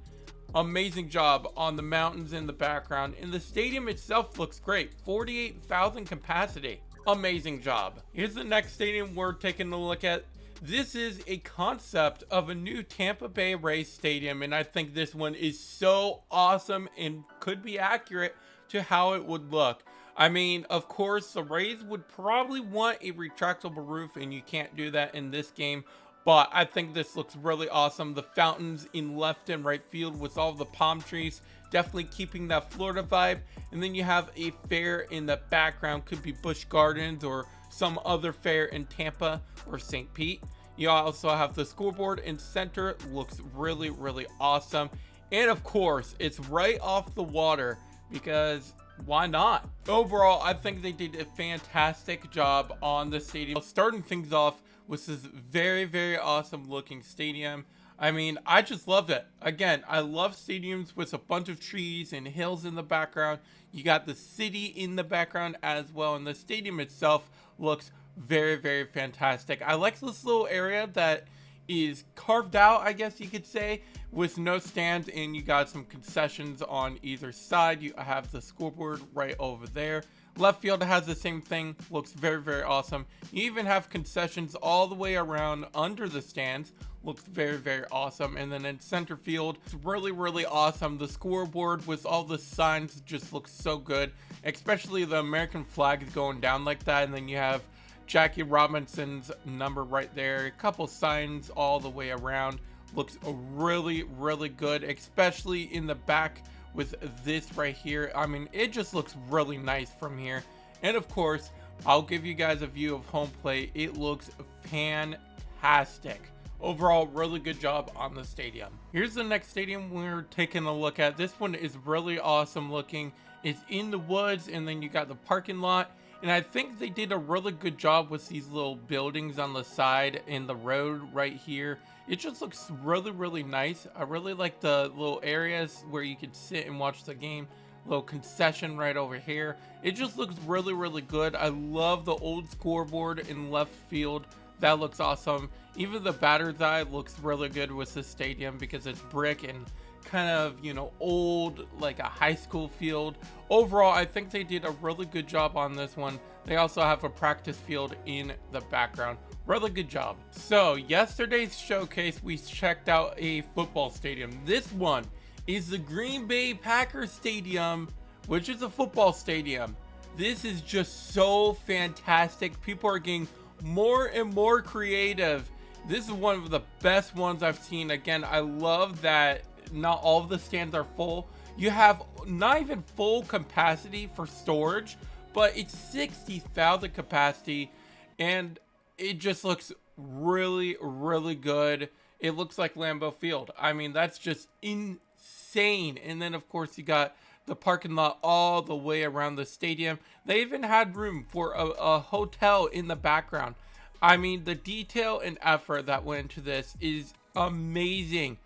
amazing job on the mountains in the background, and the stadium itself looks great. 48,000 capacity. Amazing job. Here's the next stadium we're taking a look at. This is a concept of a new Tampa Bay Ray Stadium, and I think this one is so awesome and could be accurate to how it would look. I mean, of course, the Rays would probably want a retractable roof, and you can't do that in this game. But I think this looks really awesome. The fountains in left and right field with all the palm trees, definitely keeping that Florida vibe. And then you have a fair in the background, could be Busch Gardens or some other fair in Tampa or St. Pete. You also have the scoreboard in center, looks really, really awesome. And of course, it's right off the water because why not? Overall, I think they did a fantastic job on the stadium. Starting things off with this very, very awesome looking stadium. I mean, I just loved it. Again, I love stadiums with a bunch of trees and hills in the background. You got the city in the background as well, and the stadium itself looks very, very fantastic. I like this little area that is carved out, I guess you could say, with no stands, and you got some concessions on either side. You have the scoreboard right over there. Left field has the same thing, looks very, very awesome. You even have concessions all the way around under the stands, looks very, very awesome. And then in center field, it's really, really awesome. The scoreboard with all the signs just looks so good, especially the American flag going down like that. And then you have Jackie Robinson's number right there, a couple signs all the way around. Looks really, really good, especially in the back with this right here. I mean, it just looks really nice from here. And of course, I'll give you guys a view of home plate. It looks fantastic. Overall, really good job on the stadium. Here's the next stadium we're taking a look at. This one is really awesome looking. It's in the woods, and then you got the parking lot. And I think they did a really good job with these little buildings on the side in the road right here. It just looks really, really nice. I really like the little areas where you could sit and watch the game. Little concession right over here. It just looks really, really good. I love the old scoreboard in left field. That looks awesome. Even the batter's eye looks really good with this stadium because it's brick and kind of, you know, old, like a high school field. Overall, I think they did a really good job on this one. They also have a practice field in the background. Really good job. So yesterday's showcase, we checked out a football stadium. This one is the Green Bay Packers Stadium, which is a football stadium. This is just so fantastic. People are getting more and more creative. This is one of the best ones I've seen. Again, I love that not all of the stands are full. You have not even full capacity for storage, but it's 60,000 capacity, and it just looks really, really good. It looks like Lambeau Field. I mean, that's just insane. And then, of course, you got the parking lot all the way around the stadium. They even had room for a hotel in the background. I mean, the detail and effort that went into this is amazing.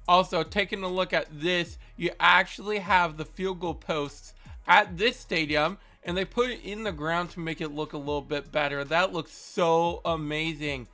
Also, taking a look at this, you actually have the field goal posts at this stadium, and they put it in the ground to make it look a little bit better. That looks so amazing.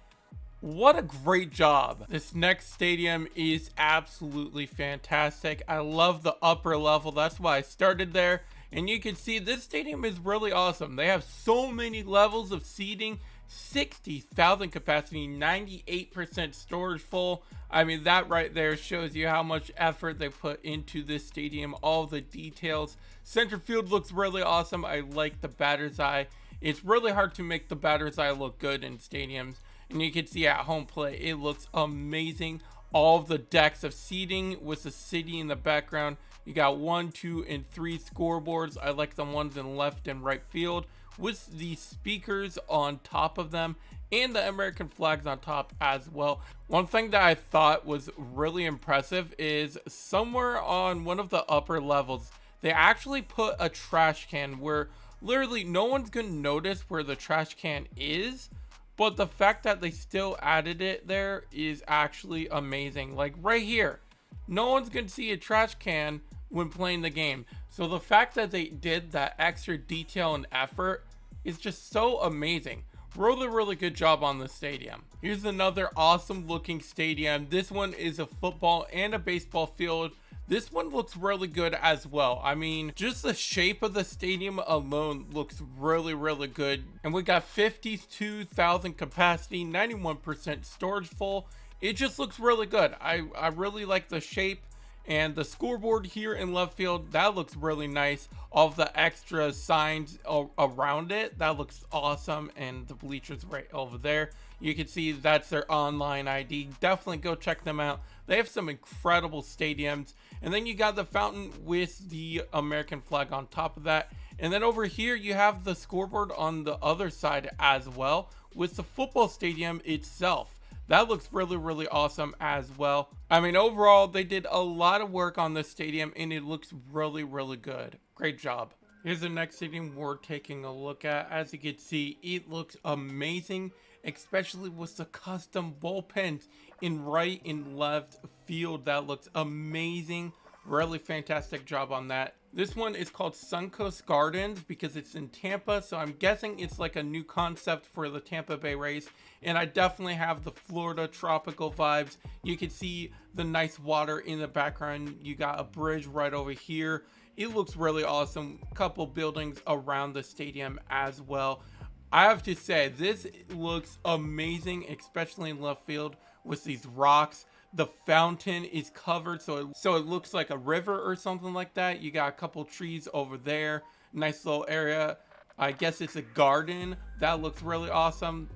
What a great job. This next stadium is absolutely fantastic. I love the upper level. That's why I started there. And you can see this stadium is really awesome. They have so many levels of seating. 60,000 capacity, 98% storage full. I mean, that right there shows you how much effort they put into this stadium, all the details. Center field looks really awesome. I like the batter's eye. It's really hard to make the batter's eye look good in stadiums, and you can see at home plate, it looks amazing. All of the decks of seating with the city in the background. You got 1, 2, and 3 scoreboards. I like the ones in left and right field with the speakers on top of them and the American flags on top as well. One thing that I thought was really impressive is somewhere on one of the upper levels, they actually put a trash can where literally no one's gonna notice where the trash can is, but the fact that they still added it there is actually amazing. Like right here, no one's gonna see a trash can when playing the game. So the fact that they did that extra detail and effort is just so amazing. Really, really good job on the stadium. Here's another awesome looking stadium. This one is a football and a baseball field. This one looks really good as well. I mean, just the shape of the stadium alone looks really, really good. And we got 52,000 capacity, 91% storage full. It just looks really good. I really like the shape. And the scoreboard here in left field, that looks really nice. All of the extra signs around it, that looks awesome. And the bleachers right over there, you can see that's their online ID. Definitely go check them out. They have some incredible stadiums. And then you got the fountain with the American flag on top of that. And then over here, you have the scoreboard on the other side as well with the football stadium itself. That looks really, really awesome as well. I mean, overall, they did a lot of work on this stadium and it looks really, really good. Great job. Here's the next stadium we're taking a look at. As you can see, it looks amazing, especially with the custom bullpens in right and left field. That looks amazing. Really fantastic job on that. This one is called Suncoast Gardens because it's in Tampa, so I'm guessing it's like a new concept for the Tampa Bay Rays. And I definitely have the Florida tropical vibes. You can see the nice water in the background. You got a bridge right over here. It looks really awesome. Couple buildings around the stadium as well. I have to say, this looks amazing, especially in left field with these rocks. The fountain is covered, so it looks like a river or something like that. You got a couple trees over there. Nice little area. I guess it's a garden. That looks really awesome.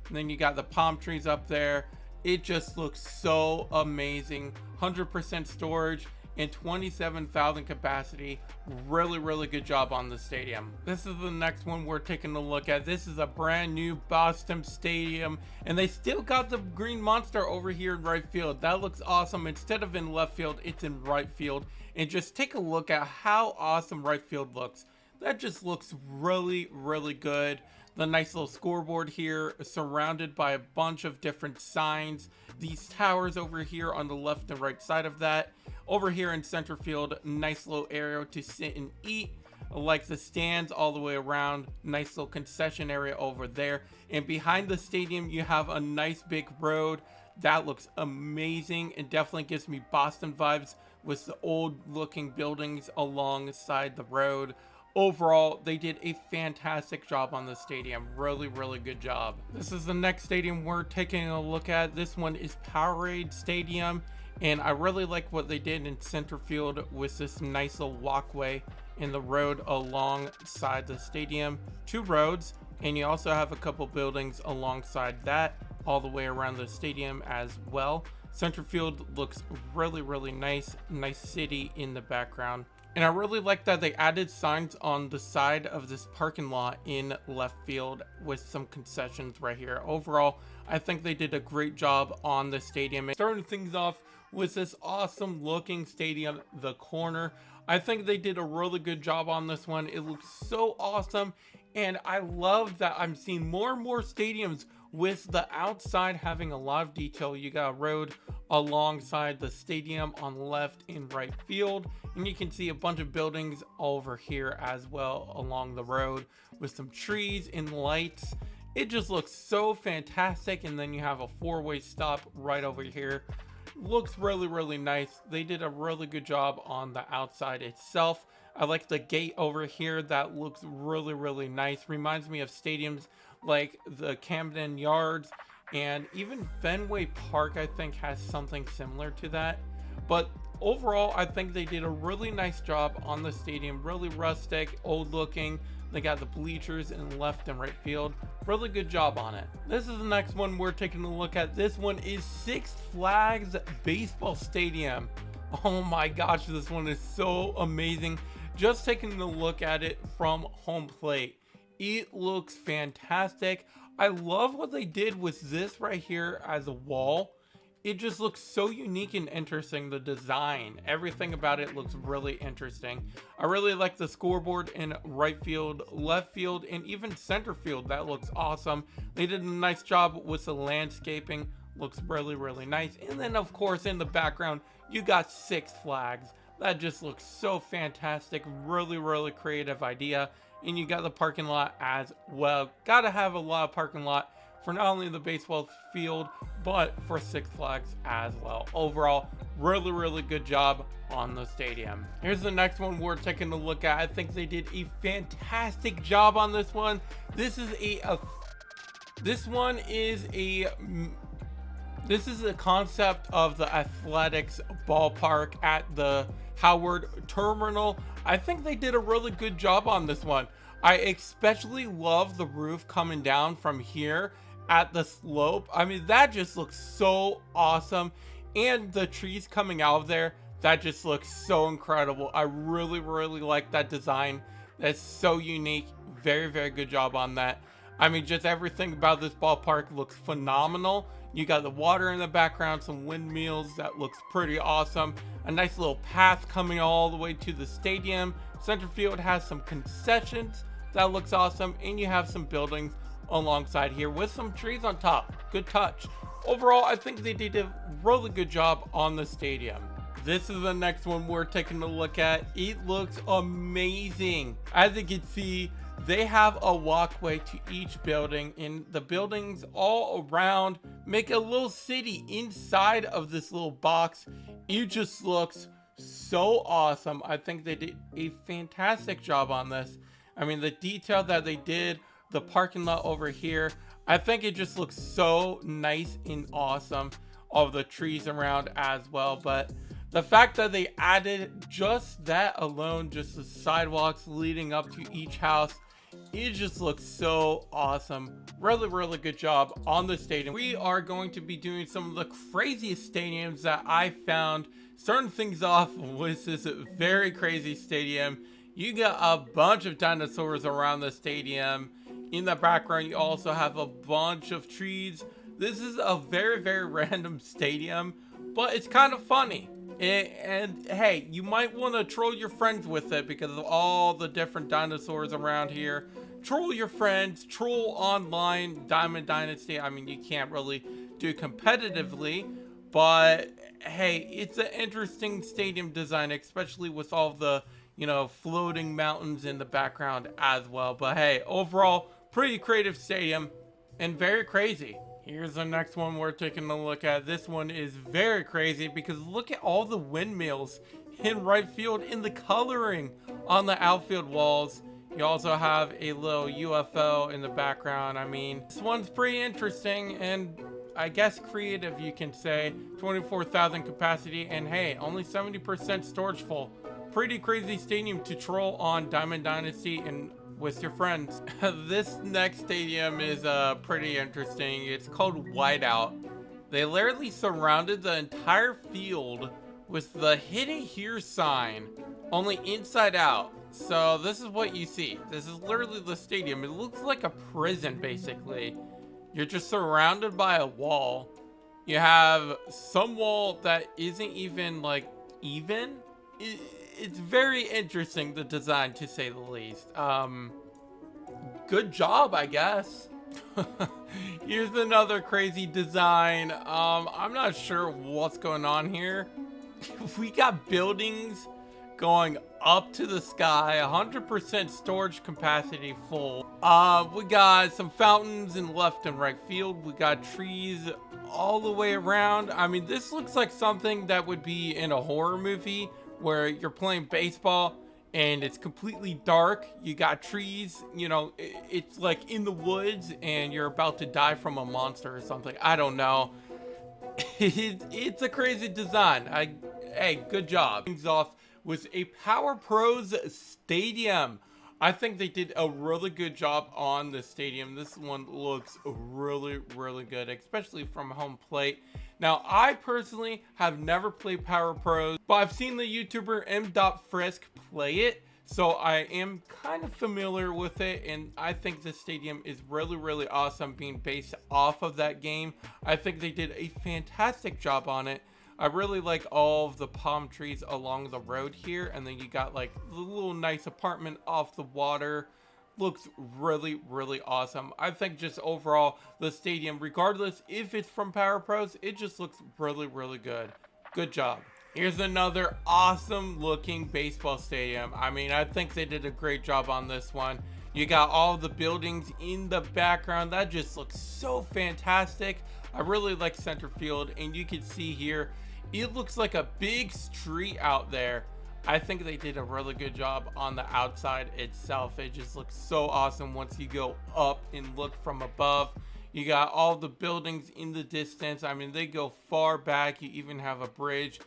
And then you got the palm trees up there. It just looks so amazing. 100% storage and 27,000 capacity. Really, really good job on the stadium. This is the next one we're taking a look at. This is a brand new Boston stadium, and they still got the green monster over here in right field. That looks awesome. Instead of in left field, it's in right field. And just take a look at how awesome right field looks. That just looks really, really good. The nice little scoreboard here surrounded by a bunch of different signs. These towers over here on the left and right side of that. Over here in center field, nice little area to sit and eat. Like the stands all the way around. Nice little concession area over there. And behind the stadium, you have a nice big road. That looks amazing. It definitely gives me Boston vibes with the old looking buildings alongside the road. Overall, they did a fantastic job on the stadium. Really, really good job. This is the next stadium we're taking a look at. This one is Powerade Stadium. And I really like what they did in center field with this nice little walkway in the road alongside the stadium. Two roads, and you also have a couple buildings alongside that all the way around the stadium as well. Center field looks really, really nice. Nice city in the background. And I really like that they added signs on the side of this parking lot in left field with some concessions right here. Overall, I think they did a great job on the stadium. And starting things off with this awesome looking stadium, the corner. I think they did a really good job on this one. It looks so awesome. And I love that I'm seeing more and more stadiums with the outside having a lot of detail. You got a road alongside the stadium on left and right field, and you can see a bunch of buildings over here as well along the road with some trees and lights. It just looks so fantastic. And then you have a four-way stop right over here. Looks really, really nice. They did a really good job on the outside itself. I like the gate over here. That looks really, really nice. Reminds me of stadiums like the Camden Yards, and even Fenway Park, I think, has something similar to that. But overall, I think they did a really nice job on the stadium. Really rustic, old looking. They got the bleachers in left and right field. Really good job on it. This is the next one we're taking a look at. This one is Six Flags Baseball Stadium. Oh my gosh, this one is so amazing. Just taking a look at it from home plate. It looks fantastic. I love what they did with this right here as a wall. It just looks so unique and interesting. The design, everything about it looks really interesting. I really like the scoreboard in right field, left field, and even center field. That looks awesome. They did a nice job with the landscaping. Looks really, really nice. And then, of course, in the background, you got Six Flags. That just looks so fantastic. Really, really creative idea. And you got the parking lot as well. Gotta have a lot of parking lot for not only the baseball field, but for Six Flags as well. Overall, really good job on the stadium. Here's the next one we're taking a look at. I think they did a fantastic job on this one. This is a concept of the athletics ballpark at the Howard Terminal. I think they did a really good job on this one. I especially love the roof coming down from here at the slope. I mean, that just looks so awesome. And the trees coming out of there, that just looks so incredible. I really like that design. That's so unique. Very good job on that. I mean, just everything about this ballpark looks phenomenal. You got the water in the background, some windmills, that looks pretty awesome. A nice little path coming all the way to the stadium. Center field has some concessions, that looks awesome. And you have some buildings alongside here with some trees on top. Good touch. Overall, I think they did a really good job on the stadium. This is the next one we're taking a look at. It looks amazing. As you can see, they have a walkway to each building, and the buildings all around make a little city inside of this little box. It just looks so awesome. I think they did a fantastic job on this. I mean, the detail that they did, the parking lot over here, I think it just looks so nice and awesome. All the trees around as well, but the fact that they added just that alone, just the sidewalks leading up to each house, it just looks so awesome. Really good job on the stadium. We are going to be doing some of the craziest stadiums that I found. Starting things off with this very crazy stadium. You got a bunch of dinosaurs around the stadium. In the background, you also have a bunch of trees. This is a very random stadium, but it's kind of funny. And hey, you might want to troll your friends with it because of all the different dinosaurs around here. Troll your friends, troll online, Diamond Dynasty. I mean, you can't really do it competitively, but hey, it's an interesting stadium design, especially with all the, you know, floating mountains in the background as well. But hey, overall, pretty creative stadium and very crazy. Here's the next one we're taking a look at. This one is very crazy because look at all the windmills in right field in the coloring on the outfield walls. You also have a little UFO in the background. I mean, this one's pretty interesting and I guess creative, you can say. 24,000 capacity and hey, only 70% storage full. Pretty crazy stadium to troll on Diamond Dynasty and with your friends. This next stadium is pretty interesting. It's called Whiteout. They literally surrounded the entire field with the "Hit It Here" sign, only inside out. So this is what you see. This is literally the stadium. It looks like a prison, basically. You're just surrounded by a wall. You have some wall that isn't even like even. It's very interesting, the design, to say the least. Good job, I guess. Here's another crazy design. I'm not sure what's going on here. We got buildings going up to the sky, 100% storage capacity full. We got some fountains in left and right field. We got trees all the way around. I mean, this looks like something that would be in a horror movie where you're playing baseball and it's completely dark. You got trees, you know, it's like in the woods and you're about to die from a monster or something. I don't know. It's a crazy design. Hey, good job. Things off with a Power Pros stadium. I think they did a really good job on the stadium. This one looks really good, especially from home plate. Now, I personally have never played Power Pros, but I've seen the YouTuber M.Frisk play it, so I am kind of familiar with it, and I think this stadium is really awesome being based off of that game. I think they did a fantastic job on it. I really like all of the palm trees along the road here, and then you got like the little nice apartment off the water. Looks really awesome. I think just overall the stadium, regardless if it's from Power Pros, it just looks really good. Good job. Here's another awesome looking baseball stadium. I mean, I think they did a great job on this one. You got all the buildings in the background. That just looks so fantastic. I really like center field, and you can see here, it looks like a big street out there. I think they did a really good job on the outside itself. It just looks so awesome once you go up and look from above. You got all the buildings in the distance. I mean, they go far back. You even have a bridge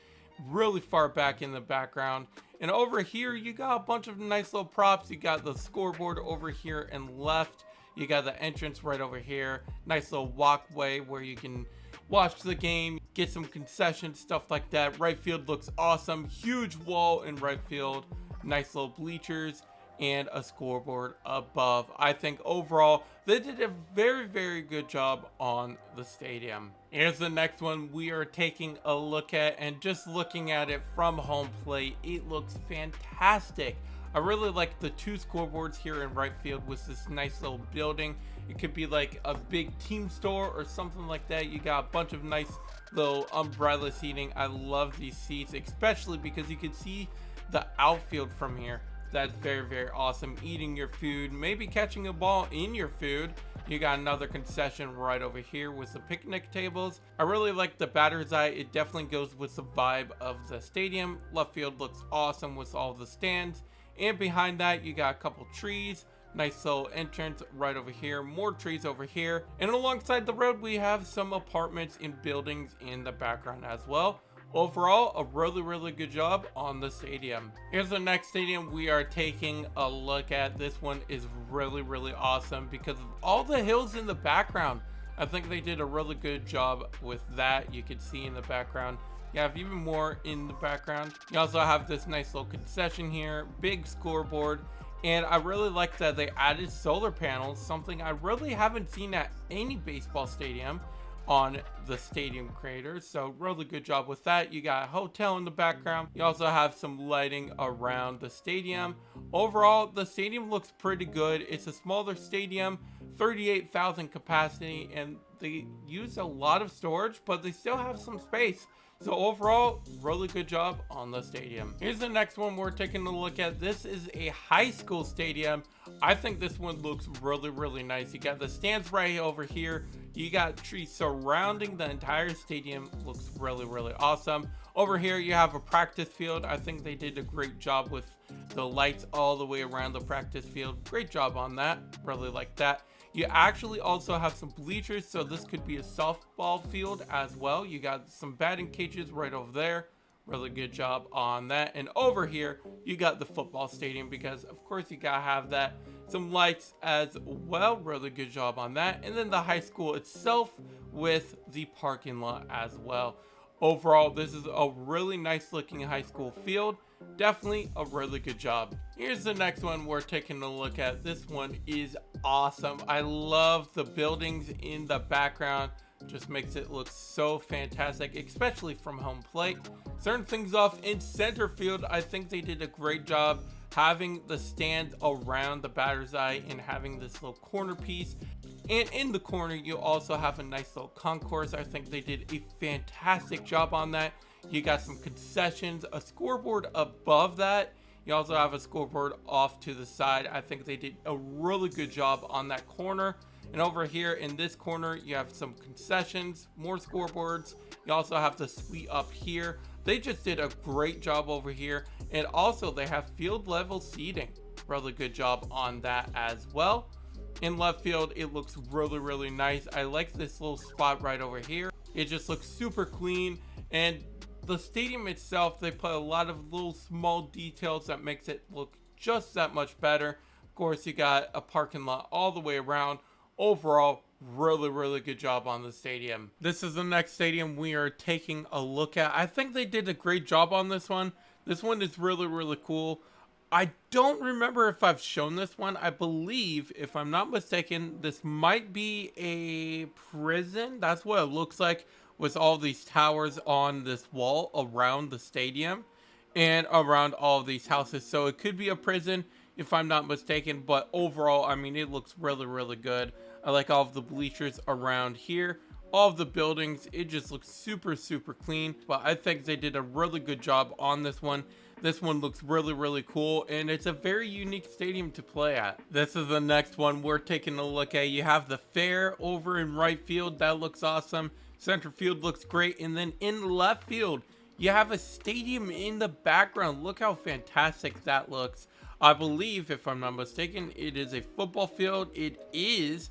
really far back in the background. And over here, you got a bunch of nice little props. You got the scoreboard over here and left. You got the entrance right over here. Nice little walkway where you can watch the game, get some concessions, stuff like that. Right field looks awesome. Huge wall in right field. Nice little bleachers and a scoreboard above. I think overall they did a very, very good job on the stadium. Here's the next one we are taking a look at, and just looking at it from home plate, it looks fantastic. I really like the two scoreboards here in right field with this nice little building. It could be like a big team store or something like that. You got a bunch of nice little umbrella seating. I love these seats, especially because you can see the outfield from here. That's very, very awesome. Eating your food, maybe catching a ball in your food. You got another concession right over here with the picnic tables. I really like the batter's eye. It definitely goes with the vibe of the stadium. Left field looks awesome with all the stands. And behind that, you got a couple trees. Nice little entrance right over here. More trees over here. And alongside the road, we have some apartments and buildings in the background as well. Overall, a really, really good job on the stadium. Here's the next stadium we are taking a look at. This one is really, really awesome because of all the hills in the background. I think they did a really good job with that. You can see in the background. You have even more in the background. You also have this nice little concession here, big scoreboard. And I really like that they added solar panels, something I really haven't seen at any baseball stadium on the stadium creators. So really good job with that. You got a hotel in the background. You also have some lighting around the stadium. Overall, the stadium looks pretty good. It's a smaller stadium, 38,000 capacity, and they use a lot of storage, but they still have some space. So overall, really good job on the stadium. Here's the next one we're taking a look at. This is a high school stadium. I think this one looks really, really nice. You got the stands right over here. You got trees surrounding the entire stadium. Looks really, really awesome. Over here, you have a practice field. I think they did a great job with the lights all the way around the practice field. Great job on that. Really like that. You actually also have some bleachers, so this could be a softball field as well. You got some batting cages right over there. Really good job on that. And over here, you got the football stadium because, of course, you gotta have that. Some lights as well. Really good job on that. And then the high school itself with the parking lot as well. Overall, this is a really nice looking high school field. Definitely a really good job. Here's the next one we're taking a look at. This one is awesome. I love the buildings in the background. Just makes it look so fantastic, especially from home plate. Starting things off in center field, I think they did a great job having the stand around the batter's eye and having this little corner piece. And in the corner, you also have a nice little concourse. I think they did a fantastic job on that. You got some concessions, a scoreboard above that. You also have a scoreboard off to the side. I think they did a really good job on that corner. And over here in this corner, you have some concessions, more scoreboards. You also have the suite up here. They just did a great job over here. And also they have field level seating. Really good job on that as well. In left field, it looks really, really nice. I like this little spot right over here. It just looks super clean. And the stadium itself, they put a lot of little small details that makes it look just that much better. Of course, you got a parking lot all the way around. Overall, really, really good job on the stadium. This is the next stadium we are taking a look at. I think they did a great job on this one. This one is really, really cool. I don't remember if I've shown this one. I believe, if I'm not mistaken, this might be a prison. That's what it looks like with all these towers on this wall around the stadium and around all of these houses. So it could be a prison if I'm not mistaken, but overall, I mean, it looks really, really good. I like all of the bleachers around here. all of the buildings. It just looks super, super clean. But I think they did a really good job on this one. This one looks really cool, and it's a very unique stadium to play at. This is the next one we're taking a look at. You have the fair over in right field. That looks awesome. Center field looks great. And then in left field, you have a stadium in the background. Look how fantastic that looks. I believe, if I'm not mistaken, it is a football field. It is.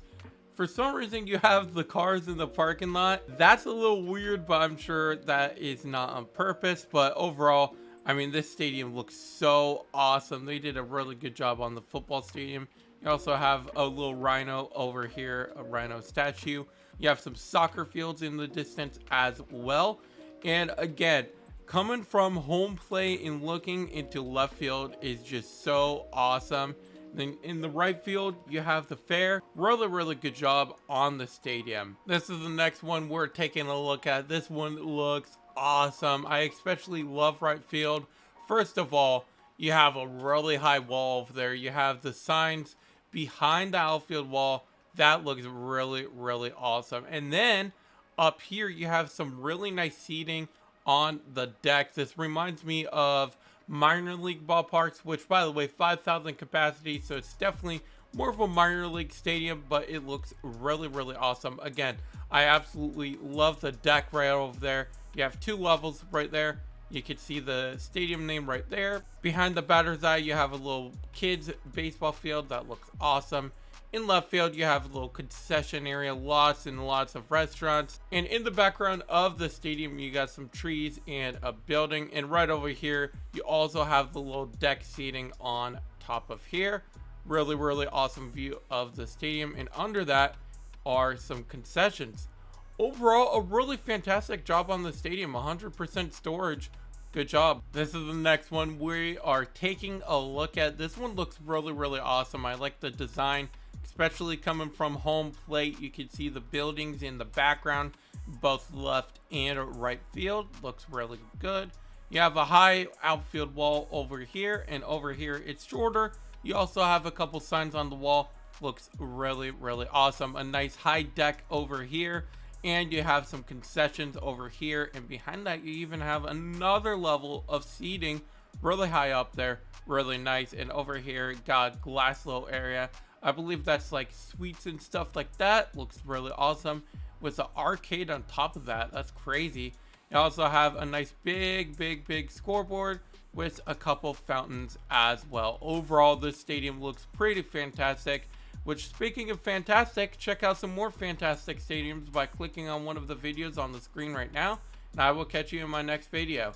For some reason, you have the cars in the parking lot. That's a little weird, but I'm sure that is not on purpose. But overall, I mean, this stadium looks so awesome. They did a really good job on the football stadium. You also have a little rhino over here, a rhino statue. You have some soccer fields in the distance as well. And again, coming from home plate and looking into left field is just so awesome. Then in the right field, you have the fair. Really good job on the stadium. This is the next one we're taking a look at. This one looks awesome. I especially love right field. First of all, you have a really high wall over there. You have the signs behind the outfield wall. That looks really awesome. And then up here, you have some really nice seating on the deck. This reminds me of minor league ballparks, which, by the way, 5,000 capacity, so it's definitely more of a minor league stadium, but it looks really awesome. Again, I absolutely love the deck right over there. You have 2 levels right there. You can see the stadium name right there. Behind the batter's eye, you have a little kids baseball field that looks awesome. In left field, you have a little concession area, lots and lots of restaurants. And in the background of the stadium, you got some trees and a building. And right over here, you also have the little deck seating on top of here. Really awesome view of the stadium. And under that are some concessions. Overall, a really fantastic job on the stadium. 100% storage. Good job. This is the next one we are taking a look at. This one looks really awesome. I like the design, especially coming from home plate. You can see the buildings in the background, both left and right field. Looks really good. You have a high outfield wall over here, and over here it's shorter. You also have a couple signs on the wall. Looks really awesome. A nice high deck over here, and you have some concessions over here, and behind that you even have another level of seating really high up there. Really nice. And over here got a glass little area. I believe that's like sweets and stuff like that. Looks really awesome with the arcade on top of that. That's crazy. You also have a nice big scoreboard with a couple fountains as well. Overall, this stadium looks pretty fantastic. Which, speaking of fantastic, check out some more fantastic stadiums by clicking on one of the videos on the screen right now. And I will catch you in my next video.